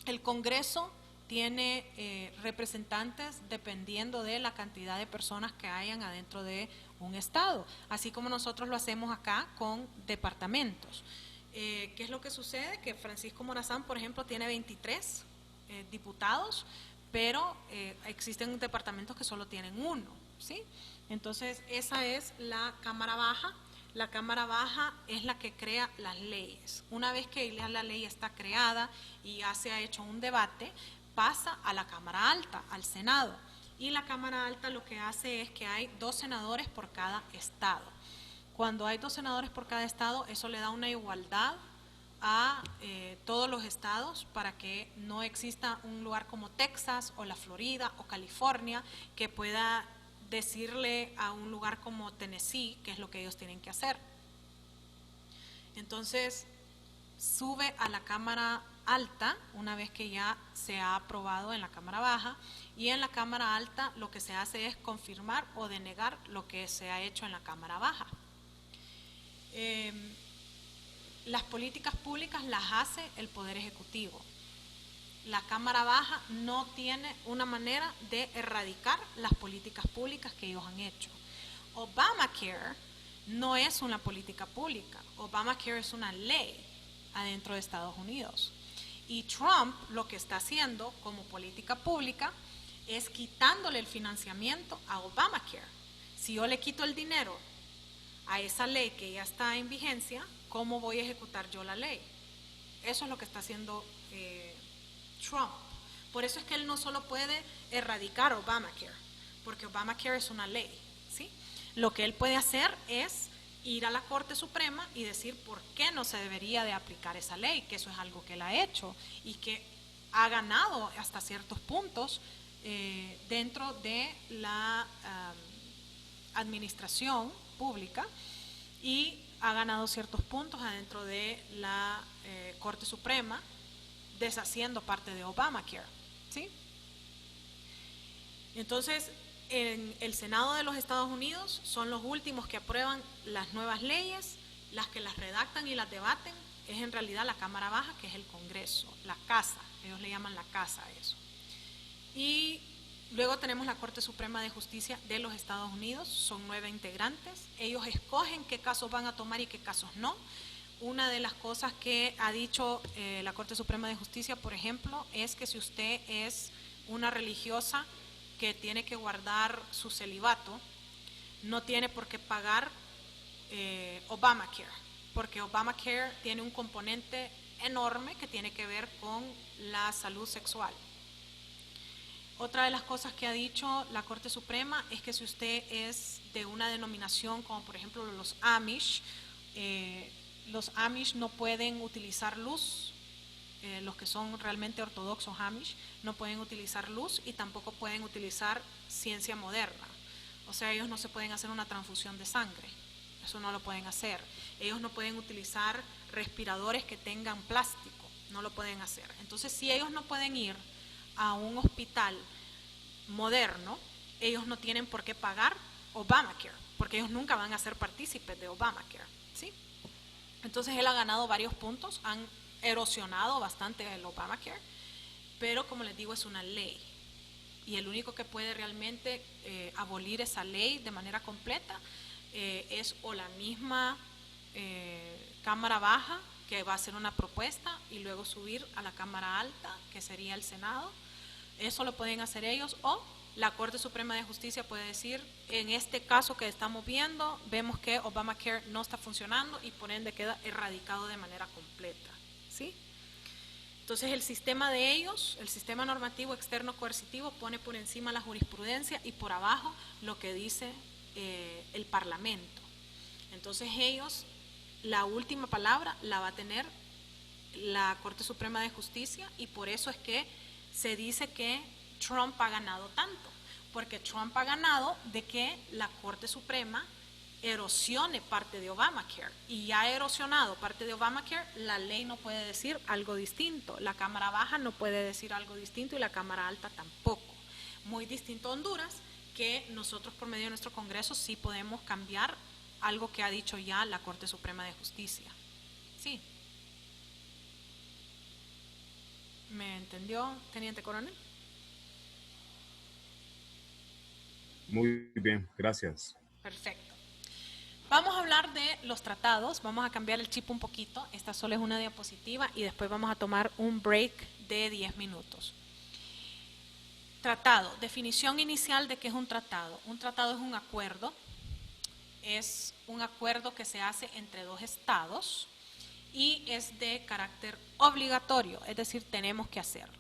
El Congreso tiene representantes dependiendo de la cantidad de personas que hayan adentro de un estado, así como nosotros lo hacemos acá con departamentos. ¿Qué es lo que sucede? Que Francisco Morazán, por ejemplo, tiene 23 diputados, pero existen departamentos que solo tienen 1, ¿sí? Entonces, esa es la Cámara Baja. La Cámara Baja es la que crea las leyes. Una vez que la ley está creada y ya se ha hecho un debate, pasa a la Cámara Alta, al Senado. Y la Cámara Alta lo que hace es que hay 2 senadores por cada estado. Cuando hay 2 senadores por cada estado, eso le da una igualdad a todos los estados para que no exista un lugar como Texas o la Florida o California que pueda decirle a un lugar como Tennessee qué es lo que ellos tienen que hacer. Entonces, sube a la Cámara Alta una vez que ya se ha aprobado en la Cámara Baja, y en la Cámara Alta lo que se hace es confirmar o denegar lo que se ha hecho en la Cámara Baja. Las políticas públicas las hace el Poder Ejecutivo. La Cámara Baja no tiene una manera de erradicar las políticas públicas que ellos han hecho. Obamacare no es una política pública. Obamacare es una ley adentro de Estados Unidos. Y Trump lo que está haciendo como política pública es quitándole el financiamiento a Obamacare. Si yo le quito el dinero a esa ley que ya está en vigencia, ¿cómo voy a ejecutar yo la ley? Eso es lo que está haciendo Trump. Por eso es que él no solo puede erradicar Obamacare, porque Obamacare es una ley, ¿sí? Lo que él puede hacer es ir a la Corte Suprema y decir por qué no se debería de aplicar esa ley, que eso es algo que él ha hecho y que ha ganado hasta ciertos puntos dentro de la administración pública, y ha ganado ciertos puntos adentro de la Corte Suprema, deshaciendo parte de Obamacare, ¿sí? Entonces, en el Senado de los Estados Unidos son los últimos que aprueban las nuevas leyes. Las que las redactan y las debaten es en realidad la Cámara Baja, que es el Congreso, la casa, ellos le llaman la casa a eso. Y luego tenemos la Corte Suprema de Justicia de los Estados Unidos, son 9 integrantes, ellos escogen qué casos van a tomar y qué casos no. Una de las cosas que ha dicho la Corte Suprema de Justicia, por ejemplo, es que si usted es una religiosa que tiene que guardar su celibato, no tiene por qué pagar Obamacare, porque Obamacare tiene un componente enorme que tiene que ver con la salud sexual. Otra de las cosas que ha dicho la Corte Suprema es que si usted es de una denominación como por ejemplo los Amish no pueden utilizar luz, los que son realmente ortodoxos Amish no pueden utilizar luz y tampoco pueden utilizar ciencia moderna. O sea, ellos no se pueden hacer una transfusión de sangre, eso no lo pueden hacer. Ellos no pueden utilizar respiradores que tengan plástico, no lo pueden hacer. Entonces, si ellos no pueden ir a un hospital moderno, ellos no tienen por qué pagar Obamacare, porque ellos nunca van a ser partícipes de Obamacare, ¿sí? Entonces él ha ganado varios puntos, han erosionado bastante el Obamacare, pero como les digo es una ley y el único que puede realmente abolir esa ley de manera completa es o la misma Cámara Baja, que va a hacer una propuesta y luego subir a la Cámara Alta, que sería el Senado. Eso lo pueden hacer ellos, o la Corte Suprema de Justicia puede decir, en este caso que estamos viendo, vemos que Obamacare no está funcionando y por ende queda erradicado de manera completa, ¿sí? Entonces el sistema de ellos, el sistema normativo externo coercitivo, pone por encima la jurisprudencia y por abajo lo que dice el Parlamento. Entonces ellos, la última palabra la va a tener la Corte Suprema de Justicia, y por eso es que se dice que Trump ha ganado tanto, porque Trump ha ganado de que la Corte Suprema erosione parte de Obamacare, y ya ha erosionado parte de Obamacare, la ley no puede decir algo distinto, la Cámara Baja no puede decir algo distinto y la Cámara Alta tampoco. Muy distinto a Honduras, que nosotros por medio de nuestro Congreso sí podemos cambiar algo que ha dicho ya la Corte Suprema de Justicia. Sí. ¿Me entendió, Teniente Coronel? Muy bien, gracias. Perfecto. Vamos a hablar de los tratados, vamos a cambiar el chip un poquito, esta solo es una diapositiva y después vamos a tomar un break de 10 minutos. Tratado, definición inicial de qué es un tratado. Un tratado es un acuerdo que se hace entre dos estados y es de carácter obligatorio, es decir, tenemos que hacerlo.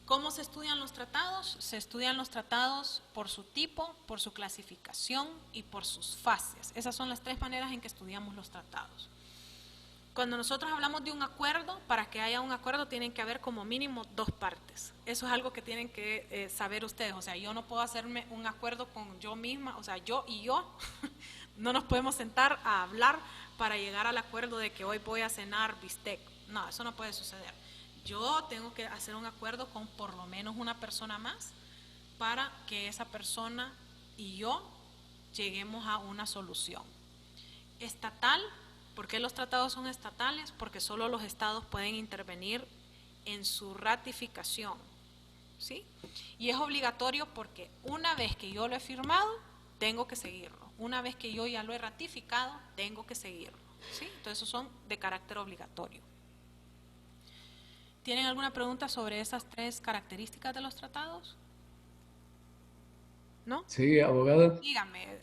¿Cómo se estudian los tratados? Se estudian los tratados por su tipo, por su clasificación y por sus fases. Esas son las tres maneras en que estudiamos los tratados. Cuando nosotros hablamos de un acuerdo, para que haya un acuerdo tienen que haber como mínimo dos partes. Eso es algo que tienen que saber ustedes. O sea, yo no puedo hacerme un acuerdo con yo misma, o sea, yo y yo no nos podemos sentar a hablar para llegar al acuerdo de que hoy voy a cenar bistec. No, eso no puede suceder. Yo tengo que hacer un acuerdo con por lo menos una persona más para que esa persona y yo lleguemos a una solución. Estatal, ¿por qué los tratados son estatales? Porque solo los estados pueden intervenir en su ratificación, ¿sí? Y es obligatorio porque una vez que yo lo he firmado, tengo que seguirlo. Una vez que yo ya lo he ratificado, tengo que seguirlo, ¿sí? Entonces, esos son de carácter obligatorio. ¿Tienen alguna pregunta sobre esas tres características de los tratados? ¿No? Sí, abogada. Dígame.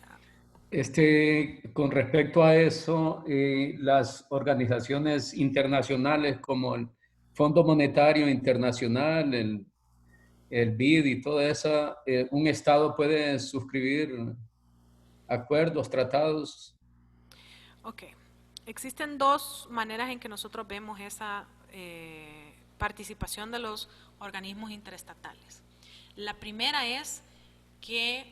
Con respecto a eso, las organizaciones internacionales como el Fondo Monetario Internacional, el BID y toda esa, un Estado puede suscribir acuerdos, tratados. Ok. Existen dos maneras en que nosotros vemos esa participación de los organismos interestatales. La primera es que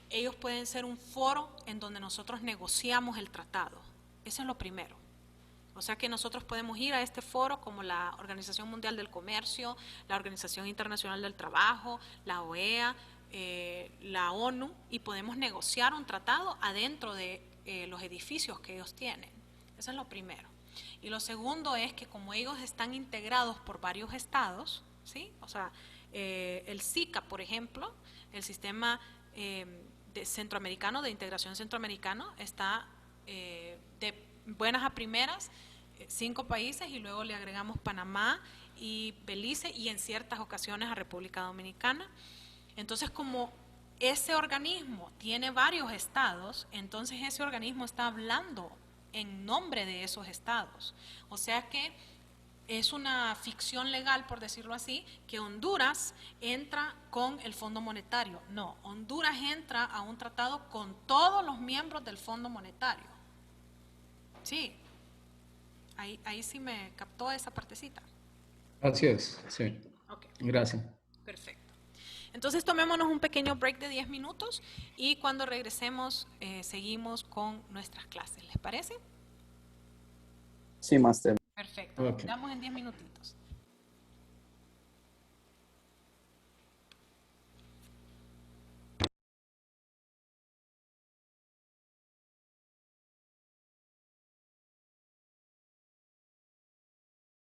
ellos pueden ser un foro en donde nosotros negociamos el tratado. Eso es lo primero. O sea que nosotros podemos ir a este foro como la Organización Mundial del Comercio, la Organización Internacional del Trabajo, la OEA, la ONU, y podemos negociar un tratado adentro de los edificios que ellos tienen. Eso es lo primero. Y lo segundo es que como ellos están integrados por varios estados, ¿sí? O sea, el SICA, por ejemplo, el sistema centroamericano, de integración centroamericano, está de buenas a primeras 5 países y luego le agregamos Panamá y Belice y en ciertas ocasiones a República Dominicana. Entonces, como ese organismo tiene varios estados, entonces ese organismo está hablando en nombre de esos estados. O sea que es una ficción legal, por decirlo así, que Honduras entra con el Fondo Monetario. No, Honduras entra a un tratado con todos los miembros del Fondo Monetario. Sí, ahí sí me captó esa partecita. Así es, sí. Okay. Gracias. Perfecto. Entonces tomémonos un pequeño break de 10 minutos y cuando regresemos seguimos con nuestras clases. ¿Les parece? Sí, máster. Perfecto. Nos quedamos en 10 minutitos.